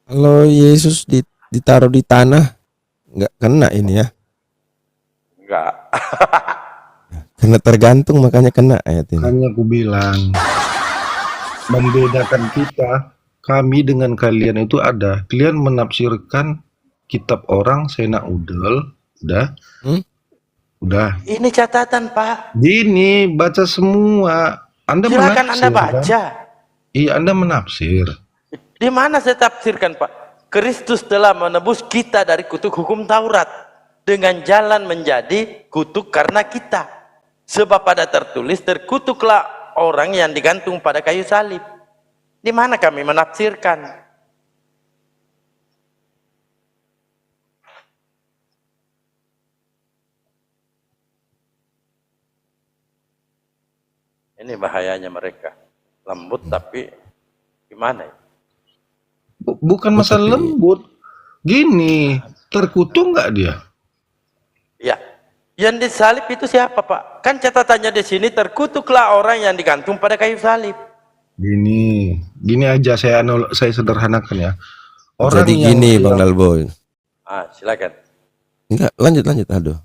Kalau Yesus ditaruh di tanah, nggak kena ini ya. Enggak. Kena tergantung makanya kena ayat ini. Hanya aku bilang membedakan kita, kami dengan kalian itu ada. Kalian menafsirkan kitab orang sena udel, udah, udah. Ini catatan, Pak. Gini baca semua. Anda Silakan menafsir, Anda kan? baca. Iya, Anda menafsir. Di mana saya tafsirkan, Pak? Kristus telah menebus kita dari kutuk hukum Taurat dengan jalan menjadi kutuk karena kita. Sebab pada tertulis, terkutuklah orang yang digantung pada kayu salib. Di mana kami menafsirkan? Ini bahayanya mereka. Lembut tapi gimana ya? Bukan masalah lembut. Gini, terkutuk nggak dia? Ya, yang disalib itu siapa, Pak? Kan catatannya di sini, terkutuklah orang yang digantung pada kayu salib. Gini aja saya sederhanakan ya. Jadi gini Bang Dalboy. Silakan. Enggak, lanjut aduh.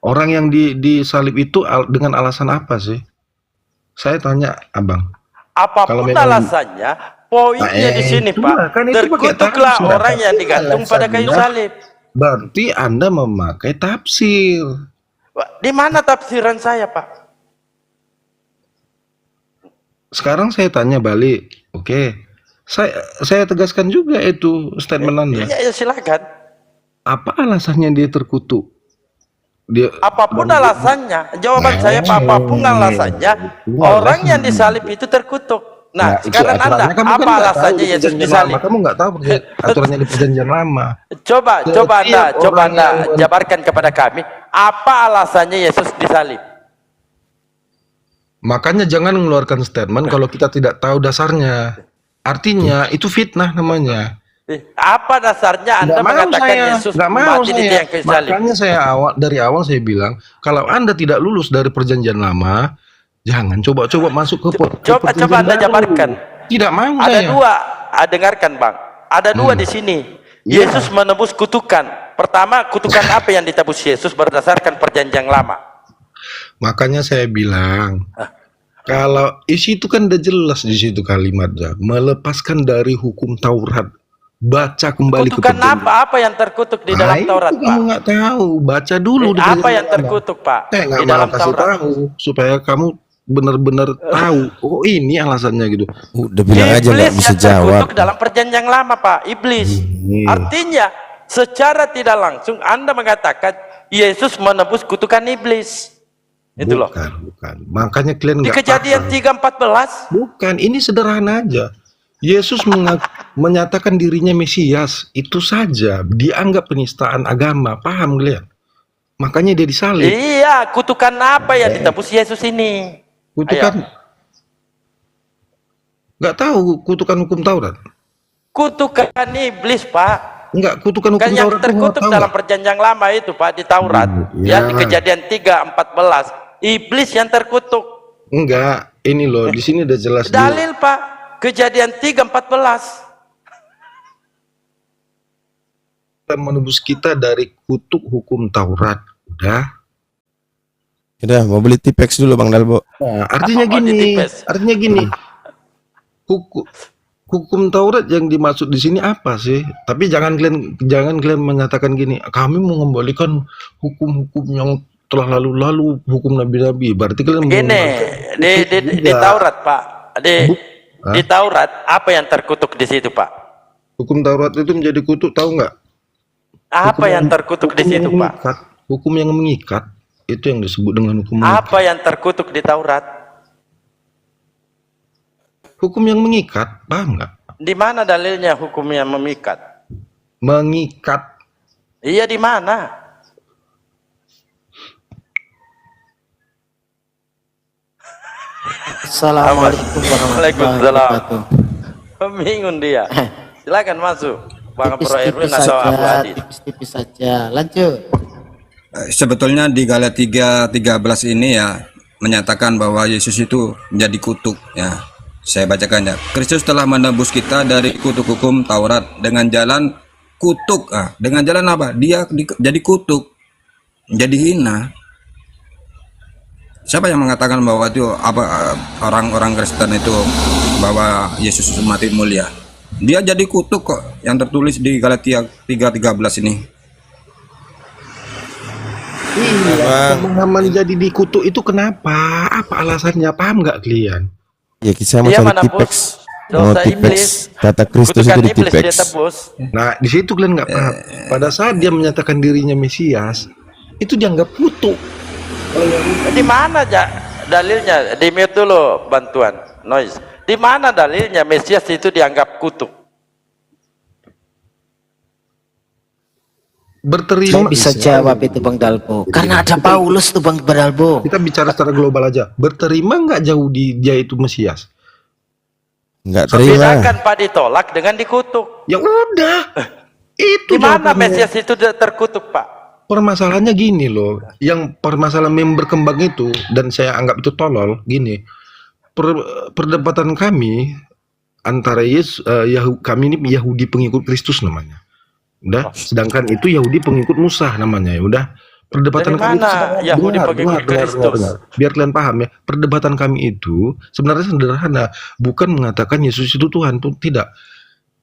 Orang yang disalib itu dengan alasan apa sih? Saya tanya Abang. Kalau Apapun memang- alasannya, poinnya di sini, itu Pak. mah, kan itu pakai Terkutuklah tafsir. orang yang digantung pada kayu Alasannya- salib. Berarti Anda memakai tafsir. Wah, di mana tafsiran saya, Pak? Sekarang saya tanya balik. Oke. Saya tegaskan juga itu statement Anda. Ya, silakan. Apa alasannya dia terkutuk? Dia Apapun alasannya, jawaban saya apapun alasannya, orang yang disalib itu terkutuk. Nah, itu sekarang Anda, aturannya kamu kan apa nggak tahu alasannya di Yesus perjanjian disalib? lama. Kamu nggak tahu aturannya di perjanjian lama. Coba Setiap orang Anda yang jabarkan kepada kami, apa alasannya Yesus disalib? Makanya jangan mengeluarkan statement kalau kita tidak tahu dasarnya. Artinya itu fitnah namanya. Apa dasarnya Anda Nggak mau mengatakan saya, Yesus nggak mau mati di saya. tiang kayu salib? Makanya dari awal saya bilang, kalau Anda tidak lulus dari perjanjian lama, jangan coba-coba masuk ke Coba perjanjian Anda baru. jabarkan. Tidak mau Ada saya. dua, dengarkan Bang. Ada dua di sini. Iya. Yesus menebus kutukan. Pertama, kutukan apa yang ditebus Yesus berdasarkan perjanjian lama? Makanya saya bilang, kalau isi itu kan udah jelas di situ kalimatnya, melepaskan dari hukum Taurat, baca kembali ke Kutukan perjanjian. apa yang terkutuk di dalam itu Taurat, kamu Pak? nggak tahu, baca dulu di Apa perjanjian yang lama. terkutuk, Pak, Saya nggak di mau dalam kasih Taurat? tahu supaya kamu benar-benar tahu. Oh ini alasannya gitu. Udah bilang aja nggak bisa yang jawab. terkutuk dalam perjanjian lama, Pak. Iblis. Artinya, secara tidak langsung Anda mengatakan Yesus menebus kutukan iblis. Itu loh. Bukan. Makanya kalian Di nggak Kejadian paham. 3:14. Bukan, ini sederhana aja. Yesus menyatakan dirinya Mesias, itu saja dianggap penistaan agama. Paham kalian? Makanya dia disalib. Iya, kutukan apa yang ditebus Yesus ini? Kutukan nggak tahu kutukan hukum Taurat. Kutukan iblis, Pak. Enggak, kutukan hukum Kan yang Taurat itu terkutuk nggak tahu dalam nggak? perjanjian lama itu, Pak, di Taurat. Iya. Ya, di Kejadian 3:14. Iblis yang terkutuk. Enggak, ini loh di sini udah jelas. Dalil, Pak. Kejadian 3:14. Dia menebus kita dari kutuk hukum Taurat. Udah, mau beli Tipex dulu Bang Dalbo. Nah, artinya Apa gini, ditipes? hukum Taurat yang dimaksud di sini apa sih? Tapi jangan kalian menyatakan gini, kami mau mengembalikan hukum-hukum yang telah lalu hukum nabi-nabi. Berarti kalian Gini, di Taurat, Pak. Di Taurat, apa yang terkutuk di situ, Pak? Hukum Taurat itu menjadi kutuk, tahu nggak? Apa yang terkutuk di situ, Pak? Hukum yang mengikat itu yang disebut dengan hukum mengikat. Apa yang terkutuk di Taurat? Hukum yang mengikat, paham nggak? Di mana dalilnya hukum yang memikat? Mengikat. Iya, di mana? Assalamualaikum warahmatullahi wabarakatuh. Bingung dia. Silakan masuk, Bang Pro Erwin Tipis-tipis atau Abu saja, Adit. tipis-tipis saja. Lanjut. Sebetulnya di Galatia 3:13 ini ya menyatakan bahwa Yesus itu menjadi kutuk ya. Saya bacakan ya. Kristus telah menebus kita dari kutuk hukum Taurat dengan jalan kutuk. Dengan jalan apa? Dia jadi kutuk. Jadi hina. Siapa yang mengatakan bahwa itu orang-orang Kristen itu bahwa Yesus mati mulia? Dia jadi kutuk kok yang tertulis di Galatia 3:13 ini. Iya, pemahaman jadi dikutuk itu kenapa? Apa alasannya? Paham nggak kalian? Ya kita mau Dia cari menebus Tipex. Mau dosa Tipex. iblis. Kata Kristus Kutukan itu di iblis dia Tipex. tebus. Nah, di situ kalian nggak paham. Pada saat dia menyatakan dirinya Mesias, itu dianggap kutuk. Di mana dalilnya? Di mute dulu bantuan noise. Di mana dalilnya Mesias itu dianggap kutuk? Saya Berterima. bisa jawab itu Bang Dalbo. Karena ada Paulus tuh Bang Dalbo. Kita bicara secara global aja. Berterima nggak jauh dia itu Mesias? Nggak terima. Bedakan Pak ditolak dengan dikutuk. Ya udah. Itu Di mana jawabannya. Mesias itu terkutuk, Pak? Permasalahannya gini loh, yang permasalahan yang berkembang itu dan saya anggap itu tolol gini. Perdebatan kami antara kami ini Yahudi pengikut Kristus namanya. Udah, sedangkan itu Yahudi pengikut Musa namanya. Ya udah, perdebatan Dari kami mana itu Yahudi pengikut Kristus? Biar kalian paham ya. Perdebatan kami itu sebenarnya sederhana, bukan mengatakan Yesus itu Tuhan, pun tidak.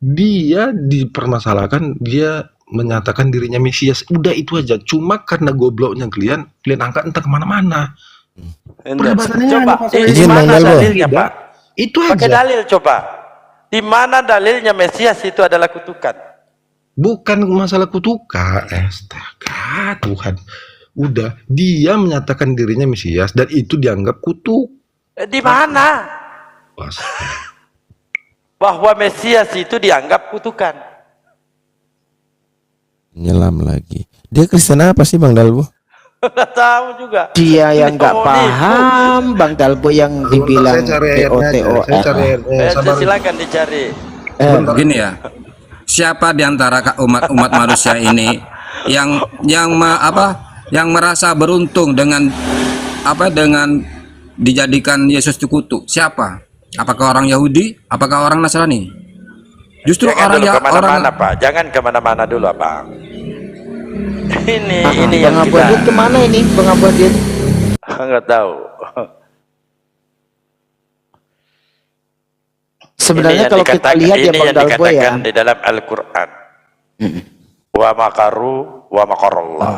Dia dipermasalahkan, dia menyatakan dirinya Mesias, udah itu aja. Cuma karena gobloknya kalian angkat entah kemana-mana. Perdebatannya Coba, hanya masalah di Izin, Bang mana Dalbo. dalilnya, Pak? Itu Pakai aja. dalil coba. Di mana dalilnya Mesias itu adalah kutukan? Bukan masalah kutukan, astaga Tuhan. Udah, dia menyatakan dirinya Mesias dan itu dianggap kutuk. Di mana Astaga. bahwa Mesias itu dianggap kutukan? Nyelam lagi. Dia Kristen apa sih Bang Dalbo? Nggak tahu juga. Dia yang nggak Komunis. paham Bang Dalbo yang dibilang Saya cari ayatnya aja. Saya cari ayatnya. Sabar. Silakan dicari. Begini ya, siapa di antara umat manusia ini yang merasa beruntung dengan dijadikan Yesus itu kutuk? Siapa? Apakah orang Yahudi? Apakah orang Nasrani? Justru Jangan orang dulu kemana-mana, Pak. Jangan kemana-mana dulu, Pak. Ini yang Bang Abu Adit kita kemana ini Bang Abu Adit? nggak tahu. Sebenarnya Ini yang kalau kita dikatakan- lihat ya ini Bang yang Dalbo ya, dikatakan di dalam Al-Quran. Wa makaru wa makarallah.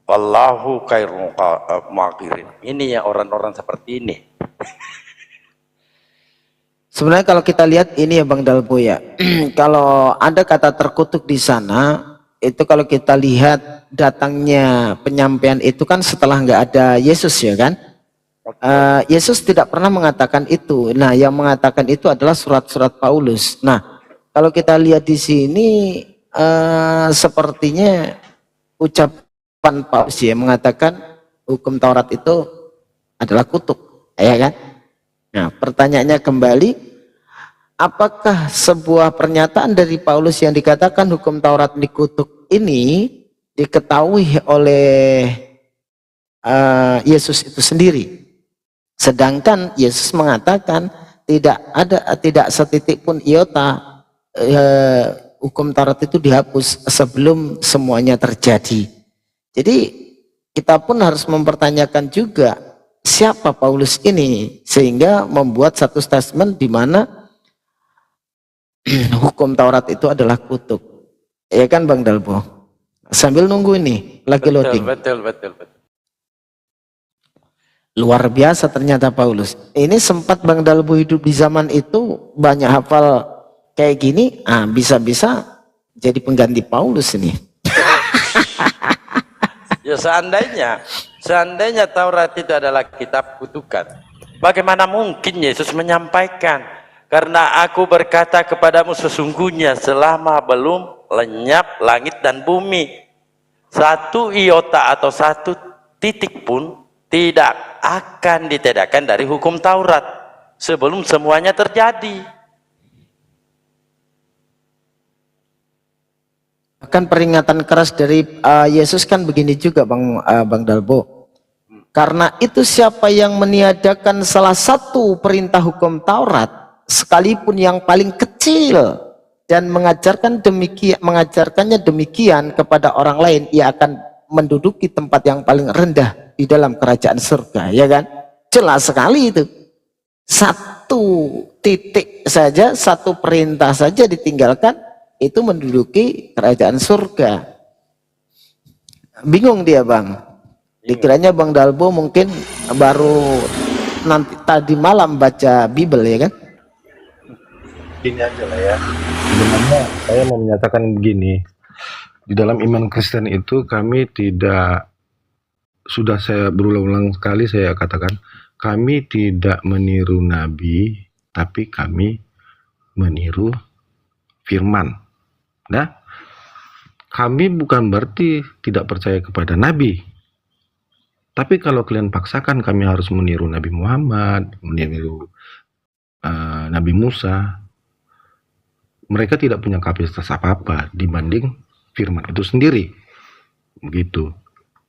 Wallahu khairul makirin. Ini ya orang-orang seperti ini. sebenarnya kalau kita lihat ini ya Bang Dalbo ya, kalau ada kata terkutuk di sana, itu kalau kita lihat datangnya penyampaian itu kan setelah nggak ada Yesus ya kan? Yesus tidak pernah mengatakan itu. Nah, yang mengatakan itu adalah surat-surat Paulus. Nah, kalau kita lihat di sini sepertinya ucapan Paulus ya mengatakan hukum Taurat itu adalah kutuk, ya kan? Nah, pertanyaannya kembali, apakah sebuah pernyataan dari Paulus yang dikatakan hukum Taurat dikutuk ini diketahui oleh Yesus itu sendiri? Sedangkan Yesus mengatakan tidak setitik pun iota hukum Taurat itu dihapus sebelum semuanya terjadi. Jadi kita pun harus mempertanyakan juga siapa Paulus ini sehingga membuat satu statement di mana hukum Taurat itu adalah kutuk. Ya kan Bang Dalbo? Sambil nunggu ini lagi loading. Betul. Luar biasa ternyata Paulus. Ini sempat Bang Dalbo hidup di zaman itu banyak hafal kayak gini, bisa-bisa jadi pengganti Paulus ini. Ya seandainya Taurat itu adalah kitab kutukan, bagaimana mungkin Yesus menyampaikan, karena aku berkata kepadamu sesungguhnya selama belum lenyap langit dan bumi, satu iota atau satu titik pun tidak akan ditiadakan dari hukum Taurat sebelum semuanya terjadi. Bahkan peringatan keras dari Yesus kan begini juga Bang Dalbo. Karena itu siapa yang meniadakan salah satu perintah hukum Taurat sekalipun yang paling kecil dan mengajarkannya demikian kepada orang lain, ia akan menduduki tempat yang paling rendah di dalam kerajaan surga, ya kan? Jelas sekali itu. Satu titik saja, satu perintah saja ditinggalkan, itu menduduki kerajaan surga. Bingung dia Bang. Dikiranya Bang Dalbo mungkin baru nanti tadi malam baca Bible ya kan? Gini aja lah ya. Sebenarnya saya mau menyatakan begini. Di dalam iman Kristen itu kami tidak, sudah saya berulang-ulang kali saya katakan, kami tidak meniru nabi, tapi kami meniru firman. Nah, kami bukan berarti tidak percaya kepada nabi. Tapi kalau kalian paksakan kami harus meniru Nabi Muhammad, meniru Nabi Musa, mereka tidak punya kapasitas apa-apa dibanding firman itu sendiri. Begitu.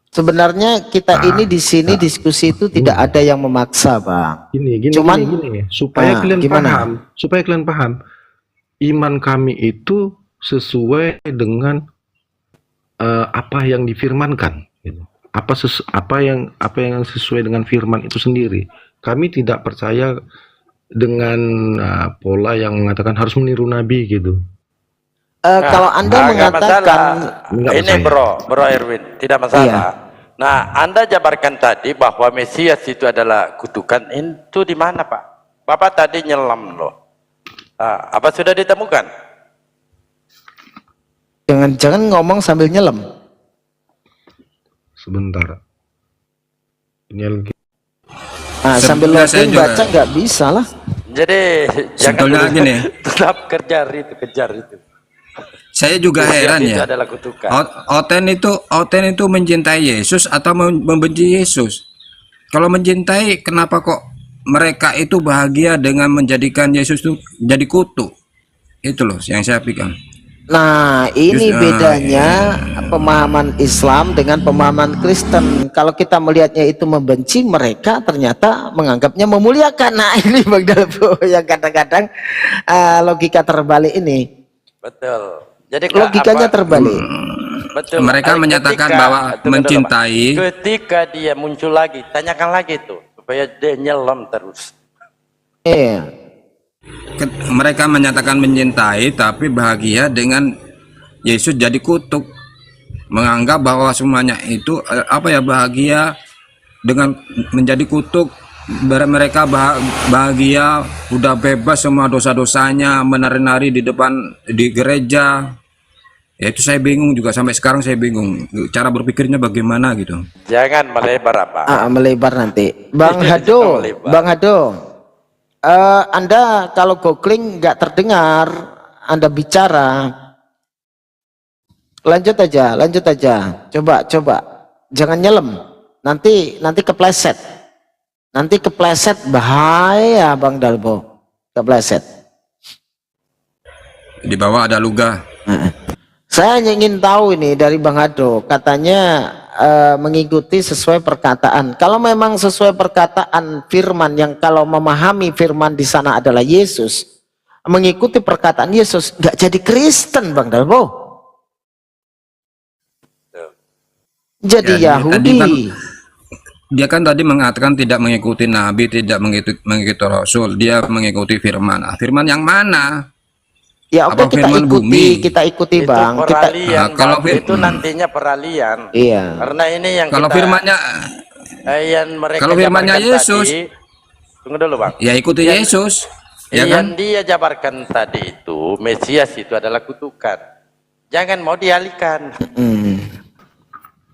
Sebenarnya kita ini di sini diskusi itu tidak ada yang memaksa, Bang. Gini, supaya kalian paham, iman kami itu sesuai dengan apa yang difirmankan, gitu. Apa yang sesuai dengan firman itu sendiri. Kami tidak percaya dengan pola yang mengatakan harus meniru nabi gitu. Kalau Anda mengatakan ini bro Erwin, tidak masalah. Iya. Nah, Anda jabarkan tadi bahwa Mesias itu adalah kutukan, itu di mana Pak? Bapak tadi nyelam loh. Apa sudah ditemukan? Jangan-jangan ngomong sambil nyelam. Sebentar. Ini lagi. Sambil Sebetulnya saya loading juga- baca nggak bisa lah. Jadi Sebetulnya jangan gini. tetap kejar itu. Saya juga heran Itu ya. adalah kutukan. Oten itu mencintai Yesus atau membenci Yesus? Kalau mencintai, kenapa kok mereka itu bahagia dengan menjadikan Yesus itu jadi kutu? Itu loh yang saya pikir. Nah, ini Just- bedanya pemahaman Islam dengan pemahaman Kristen. Kalau kita melihatnya itu membenci, mereka ternyata menganggapnya memuliakan. Nah, ini Bang Dalbo yang kadang-kadang logika terbalik ini. Betul. Jadi Logikanya terbalik. Betul. Mereka menyatakan bahwa tunggu dulu, Pak. mencintai. Ketika dia muncul lagi, tanyakan lagi tuh supaya dia nyelam terus. Iya. Mereka menyatakan mencintai tapi bahagia dengan Yesus jadi kutuk, menganggap bahwa semuanya itu bahagia dengan menjadi kutuk. Mereka bahagia udah bebas semua dosa-dosanya, menari-nari di depan di gereja. Ya itu saya bingung juga, sampai sekarang saya bingung cara berpikirnya bagaimana gitu. Jangan melebar apa. Melebar nanti. Bang Jangan Hado, melebar. Bang Hado. Anda kalau googling nggak terdengar Anda bicara. Lanjut aja. Coba. Jangan nyelam. Nanti kepleset. Nanti kepleset bahaya Bang Dalbo. Kepleset. Di bawah ada lugah. Saya hanya ingin tahu ini dari Bang Hado, katanya mengikuti sesuai perkataan. Kalau memang sesuai perkataan firman, yang kalau memahami firman di sana adalah Yesus, mengikuti perkataan Yesus, nggak jadi Kristen Bang Dalbo. Jadi Ya, tadi Yahudi. Dia kan tadi mengatakan tidak mengikuti Nabi, tidak mengikuti Rasul, dia mengikuti firman. Firman yang mana? Ya oke, Apa kita firman bumi? ikuti Itu Bang. Kita, peralihan, kalau Bang. Itu nantinya peralihan. iya. Karena ini yang Kalau firmannya, yang mereka kalau firmannya jabarkan Yesus, tadi, tunggu dulu Bang. ya ikuti Yesus, ya Yang kan? dia jabarkan tadi itu, Mesias itu adalah kutukan. Jangan mau dialihkan.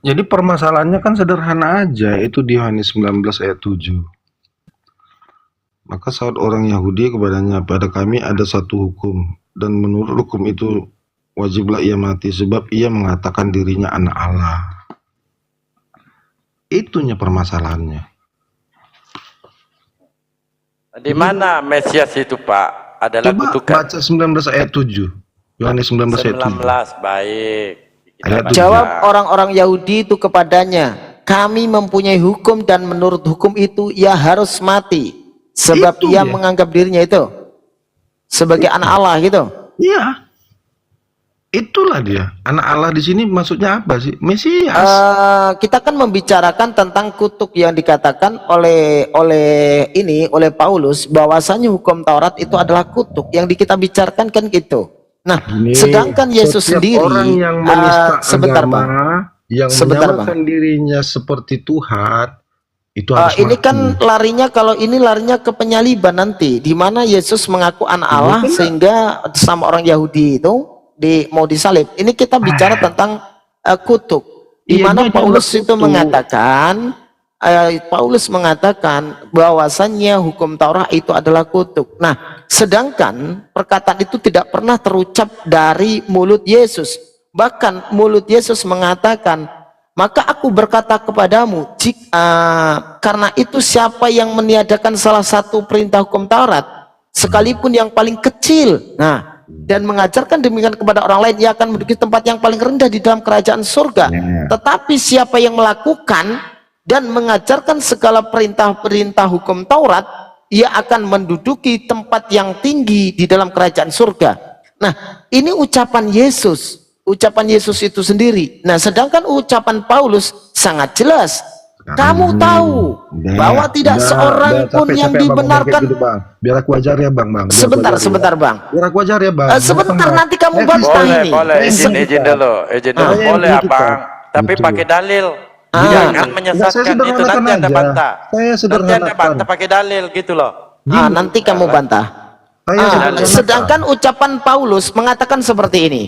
Jadi permasalahannya kan sederhana aja, itu di Yohanes 19 ayat 7. Maka saat orang Yahudi kepadanya, pada kami ada satu hukum, dan menurut hukum itu wajiblah ia mati, sebab ia mengatakan dirinya anak Allah. Itunya permasalahannya. Di mana Mesias itu Pak? Adalah Coba kutukan. baca 19 ayat 7. Yohanes 19 ayat 7. 19, baik. Kita Ayat baca. Jawab orang-orang Yahudi itu kepadanya, kami mempunyai hukum dan menurut hukum itu ia harus mati. Sebab Itu ia dia. menganggap dirinya itu sebagai anak Allah gitu. Iya. Itulah dia. Anak Allah di sini maksudnya apa sih? Mesias. Kita kan membicarakan tentang kutuk yang dikatakan oleh Paulus, bahwasanya hukum Taurat itu adalah kutuk. Yang kita bicarakan kan gitu. Nah, Ini, sedangkan Yesus setiap sendiri, orang yang menista sebentar agama, Bang. yang Sebentar, menyamakan dirinya seperti Tuhan, itu harus Ini mati. kan larinya, kalau ini larinya ke penyaliban nanti, di mana Yesus mengaku anak Allah sehingga sama orang Yahudi itu mau disalib. Ini kita bicara tentang kutuk, di Iya, mana dia Paulus juga itu mengatakan, bahwasannya hukum Taurat itu adalah kutuk. Nah, sedangkan perkataan itu tidak pernah terucap dari mulut Yesus. Bahkan mulut Yesus mengatakan, maka aku berkata kepadamu, karena itu siapa yang meniadakan salah satu perintah hukum Taurat, sekalipun yang paling kecil, dan mengajarkan demikian kepada orang lain, ia akan menduduki tempat yang paling rendah di dalam kerajaan surga. Tetapi siapa yang melakukan dan mengajarkan segala perintah-perintah hukum Taurat, ia akan menduduki tempat yang tinggi di dalam kerajaan surga. Nah, ini ucapan Yesus. Ucapan Yesus itu sendiri. Nah, sedangkan ucapan Paulus sangat jelas. Kamu tahu bahwa tidak seorang pun yang dibenarkan. Biar aku ajar ya Bang. Biar Sebentar, aku ajar sebentar Bang. Biar aku ajar ya Bang. Sebentar, nanti kamu bantah ini. Boleh, izin dulu. Boleh kita. Abang, tapi Gitu. pakai dalil. Ah. Jangan menyesatkan, itu nanti Anda aja. bantah. Saya Nanti Anda sederhanakan. bantah pakai dalil gitu loh. Nanti kamu bantah. Saya sedang sedangkan ucapan Paulus mengatakan seperti ini.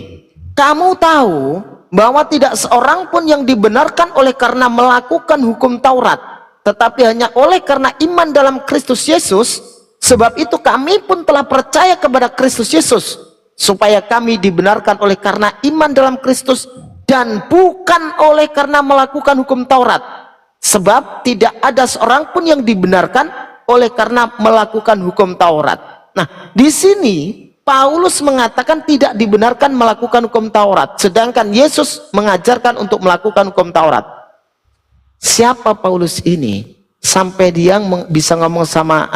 Kamu tahu bahwa tidak seorang pun yang dibenarkan oleh karena melakukan hukum Taurat, tetapi hanya oleh karena iman dalam Kristus Yesus. Sebab itu kami pun telah percaya kepada Kristus Yesus, supaya kami dibenarkan oleh karena iman dalam Kristus dan bukan oleh karena melakukan hukum Taurat. Sebab tidak ada seorang pun yang dibenarkan oleh karena melakukan hukum Taurat. Nah, di sini Paulus mengatakan tidak dibenarkan melakukan hukum Taurat, sedangkan Yesus mengajarkan untuk melakukan hukum Taurat. Siapa Paulus ini sampai dia bisa ngomong sama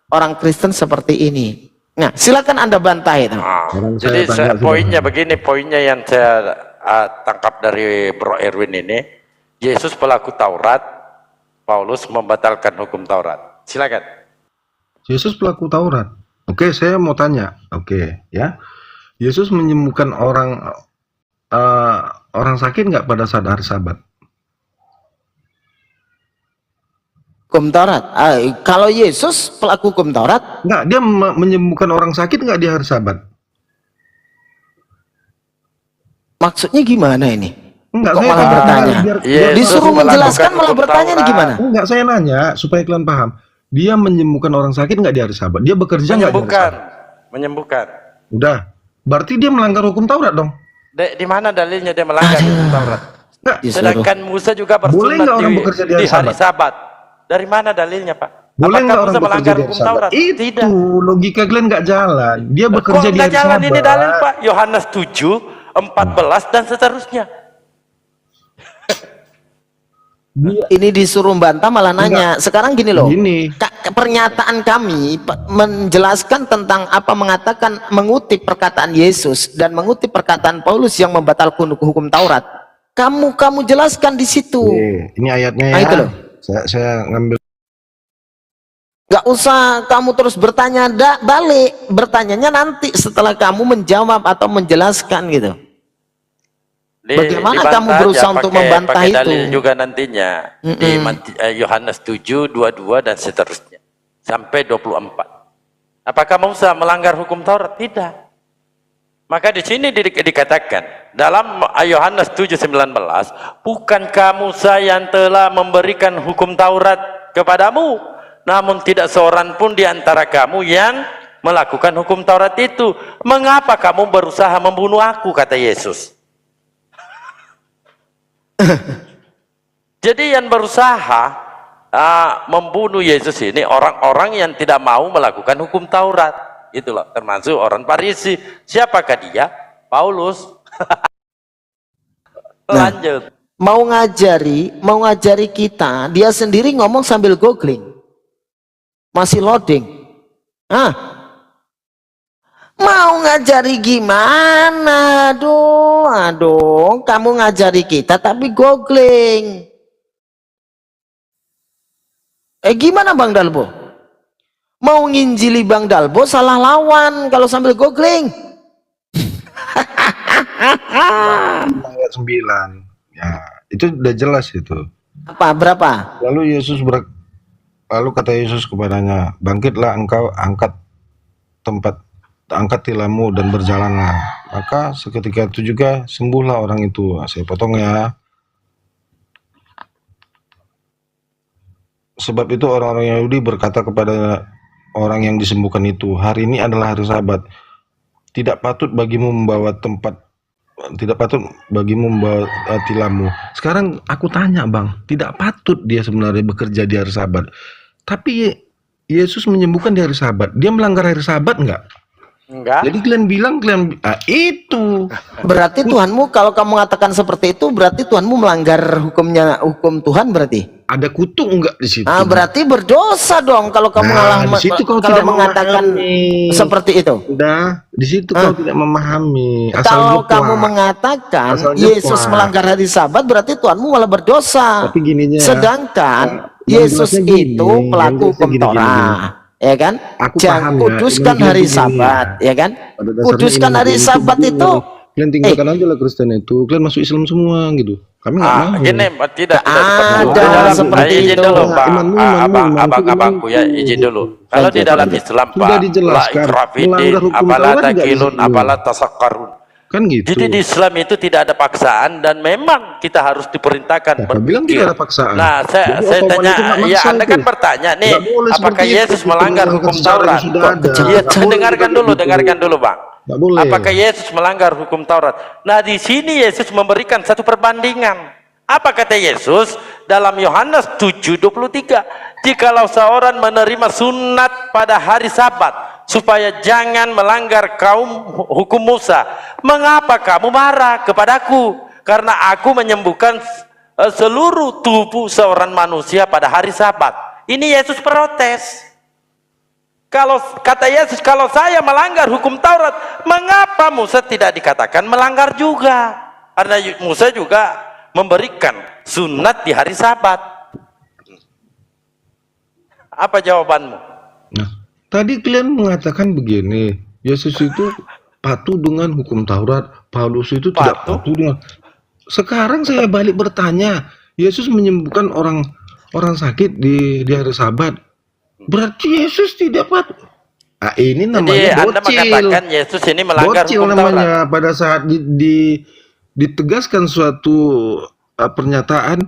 orang Kristen seperti ini? Nah, silakan Anda bantah itu. Jadi poinnya begini, poinnya yang saya tangkap dari Bro Erwin ini, Yesus pelaku Taurat, Paulus membatalkan hukum Taurat. Silakan. Yesus pelaku Taurat. Oke, saya mau tanya. Oke, ya. Yesus menyembuhkan orang sakit nggak pada saat hari Sabat? Hukum Taurat. Kalau Yesus pelaku hukum Taurat, Nggak, dia menyembuhkan orang sakit nggak di hari Sabat? maksudnya gimana ini? Enggak, Kok saya malah tanya, bertanya? Yesus Disuruh menjelaskan melakukan malah hukum bertanya nih Taurat. gimana? Enggak, saya nanya supaya kalian paham. Dia menyembuhkan orang sakit nggak di hari Sabat? Dia bekerja nggak di hari Menyembuhkan, Sabat? menyembuhkan. Udah, berarti dia melanggar hukum Taurat dong. Di mana dalilnya dia melanggar hukum Taurat? Nggak, Disuruh. Sedangkan Musa juga Boleh bersunat nggak orang bekerja di hari hari Sabat. Dari mana dalilnya, Pak? boleh nggak Apakah orang Musa bekerja melanggar di hari hukum Sabat? Taurat? Itu Tidak. logika kalian nggak jalan. Dia bekerja Kok di nggak hari jalan Sabat. ini dalil, Pak? Yohanes 7, 14 dan seterusnya. Ini disuruh bantah malah nanya. Sekarang gini loh. Gini. Pernyataan kami menjelaskan tentang apa, mengatakan mengutip perkataan Yesus dan mengutip perkataan Paulus yang membatalkan hukum Taurat. Kamu jelaskan di situ. Ini ayatnya Nah, ya. itu loh. Saya ngambil. Gak usah kamu terus bertanya balik. Bertanyanya nanti setelah kamu menjawab atau menjelaskan gitu. Bagaimana Dibantah kamu berusaha aja, untuk pakai membantah dalil itu? juga nantinya di Yohanes 7, 22 dan seterusnya sampai 24. Apakah Musa melanggar hukum Taurat? Tidak. Maka di sini dikatakan dalam Yohanes 7:19, bukankah Musa yang telah memberikan hukum Taurat kepadamu? Namun tidak seorang pun di antara kamu yang melakukan hukum Taurat itu. Mengapa kamu berusaha membunuh aku, kata Yesus. Jadi yang berusaha membunuh Yesus ini orang-orang yang tidak mau melakukan hukum Taurat. Itulah, termasuk orang Farisi. Siapakah dia? Paulus. Lanjut. Mau ngajari kita, dia sendiri ngomong sambil googling. Masih loading. Mau ngajari gimana? Aduh, kamu ngajari kita tapi googling. Gimana Bang Dalbo? Mau nginjili Bang Dalbo salah lawan kalau sambil googling. Ayat 9. Ya, itu udah jelas itu. Apa? Berapa? Lalu kata Yesus kepadanya, bangkitlah engkau, angkat tilammu dan berjalanlah. Maka seketika itu juga sembuhlah orang itu. Saya potong ya. Sebab itu orang-orang Yahudi berkata kepada orang yang disembuhkan itu, hari ini adalah hari Sabat. Tidak patut bagimu membawa tilammu. Sekarang aku tanya Bang, tidak patut dia sebenarnya bekerja di hari Sabat. Tapi Yesus menyembuhkan di hari Sabat. Dia melanggar hari Sabat enggak? Enggak. Jadi kalian bilang itu. Berarti Tuhanmu, kalau kamu mengatakan seperti itu, berarti Tuhanmu melanggar hukum Tuhan berarti? Ada kutuk enggak di situ? Berarti berdosa dong kalau kamu di situ kau kalau tidak mengatakan memahami. seperti itu. Udah, di situ kau tidak memahami. Kalau kamu mengatakan Yesus melanggar hari Sabat, berarti Tuhanmu malah berdosa. Tapi gininya. Sedangkan yang Yesus jelasnya gini, itu pelaku yang jelasnya hukum gini. Torah. Ya kan? Aku paham ya, Kuduskan yang hari jelasnya gini Sabat, ya kan? Pada dasarnya Kuduskan hari Injil Sabat itu Kalian tinggalkan aja lah Kristen itu. Kalian masuk Islam semua gitu. Kami nggak mau. Gini, tidak ada seperti izin itu. dulu, Pak. Imanmu, Abang-abangku ya, izin dulu. Kalau di dalam Islam, Sudah Pak, la dijelaskan. ikrah fid din, Melanggar hukum apalah Taurat nggak di takilun, situ. apalah tasakkarun. Kan gitu. Jadi di Islam itu tidak ada paksaan dan memang kita harus diperintahkan Siapa bilang berpikir. tidak ada paksaan? Nah, saya Jadi otoman tanya, itu nggak ya maksa Anda itu. kan bertanya nih, Nggak boleh apakah seperti itu. Yesus melanggar Itu hukum sejarah yang Taurat? sudah ada. Iya, Nggak boleh dengarkan juga dulu, gitu. dengarkan dulu, Bang. Nggak boleh. Apakah Yesus melanggar hukum Taurat? Nah, di sini Yesus memberikan satu perbandingan. Apa kata Yesus dalam Yohanes 7:23? Jikalau seorang menerima sunat pada hari Sabat supaya jangan melanggar hukum Musa, mengapa kamu marah kepadaku? Karena aku menyembuhkan seluruh tubuh seorang manusia pada hari Sabat. Ini Yesus protes. Kalau kata Yesus, kalau saya melanggar hukum Taurat, mengapa Musa tidak dikatakan melanggar juga? Karena Musa juga memberikan sunat di hari Sabat. Apa jawabanmu? Nah, tadi kalian mengatakan begini, Yesus itu patuh dengan hukum Taurat, Paulus itu tidak Patuh? patuh dengan. Sekarang saya balik bertanya, Yesus menyembuhkan orang sakit di hari Sabat. Berarti Yesus tidak patuh. Ah, ini Jadi namanya Anda bocil. mengatakan Yesus ini melanggar Bocil hukum namanya Taurat. pada saat ditegaskan suatu pernyataan.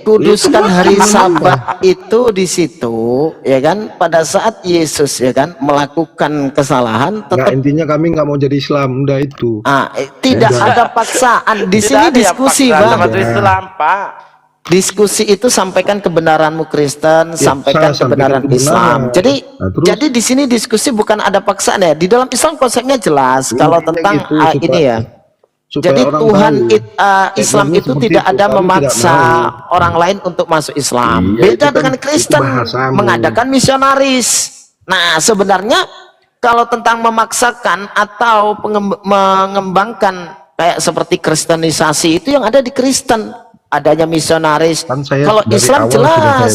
Kuduskan Itu hari bocil. Sabat itu di situ, ya kan? Pada saat Yesus, ya kan, melakukan kesalahan, Nah, tetap intinya kami nggak mau jadi Islam, udah itu. tidak Udah. ada paksaan. Di Tidak sini ada yang diskusi, paksa Bang. sama Islam, Pak. Diskusi itu sampaikan kebenaranmu Kristen, sampaikan saya kebenaran sampaikan Islam. kebenaran. Jadi Nah, terus? jadi di sini diskusi bukan ada paksaan ya. Di dalam Islam konsepnya jelas. Kalau Intinya tentang gitu, ini ya. supaya Jadi orang Tuhan tahu. Islam Islamnya itu seperti tidak itu. ada Kami memaksa tidak mau. orang lain untuk masuk Islam. Iya, Beda itu kan- dengan itu Kristen bahasamu. mengadakan misionaris. Nah, sebenarnya kalau tentang memaksakan atau mengembangkan kayak seperti kristenisasi itu yang ada di Kristen, adanya misionaris. Kan saya Kalau dari Islam awal jelas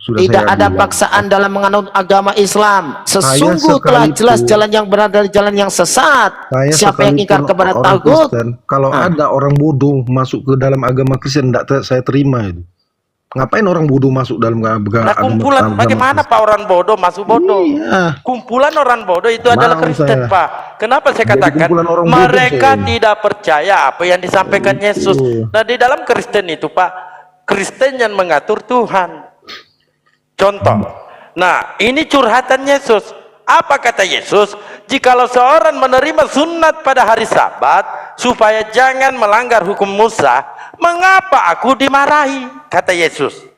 sudah tidak saya ada bilang. paksaan dalam menganut agama Islam. Sesungguh telah sekalipun- jelas jalan yang benar dari jalan yang sesat. Saya Siapa yang ingkar sekalipun kepada orang tagut, Kristen, kalau ada orang bodoh masuk ke dalam agama Kristen, tidak saya terima itu. Ngapain orang bodoh masuk dalam agama? Nah, kumpulan bagaimana Pak orang bodoh masuk bodoh? Iya. Kumpulan orang bodoh itu adalah Mau Kristen, saya. Pak. Kenapa saya Jadi katakan kumpulan orang bodoh mereka saya. tidak percaya apa yang disampaikan Yesus. Nah, di dalam Kristen itu, Pak, Kristen yang mengatur Tuhan. Contoh. Nah, ini curhatan Yesus. Apa kata Yesus? Jikalau seorang menerima sunat pada hari Sabat supaya jangan melanggar hukum Musa, mengapa aku dimarahi? Kata Yesus.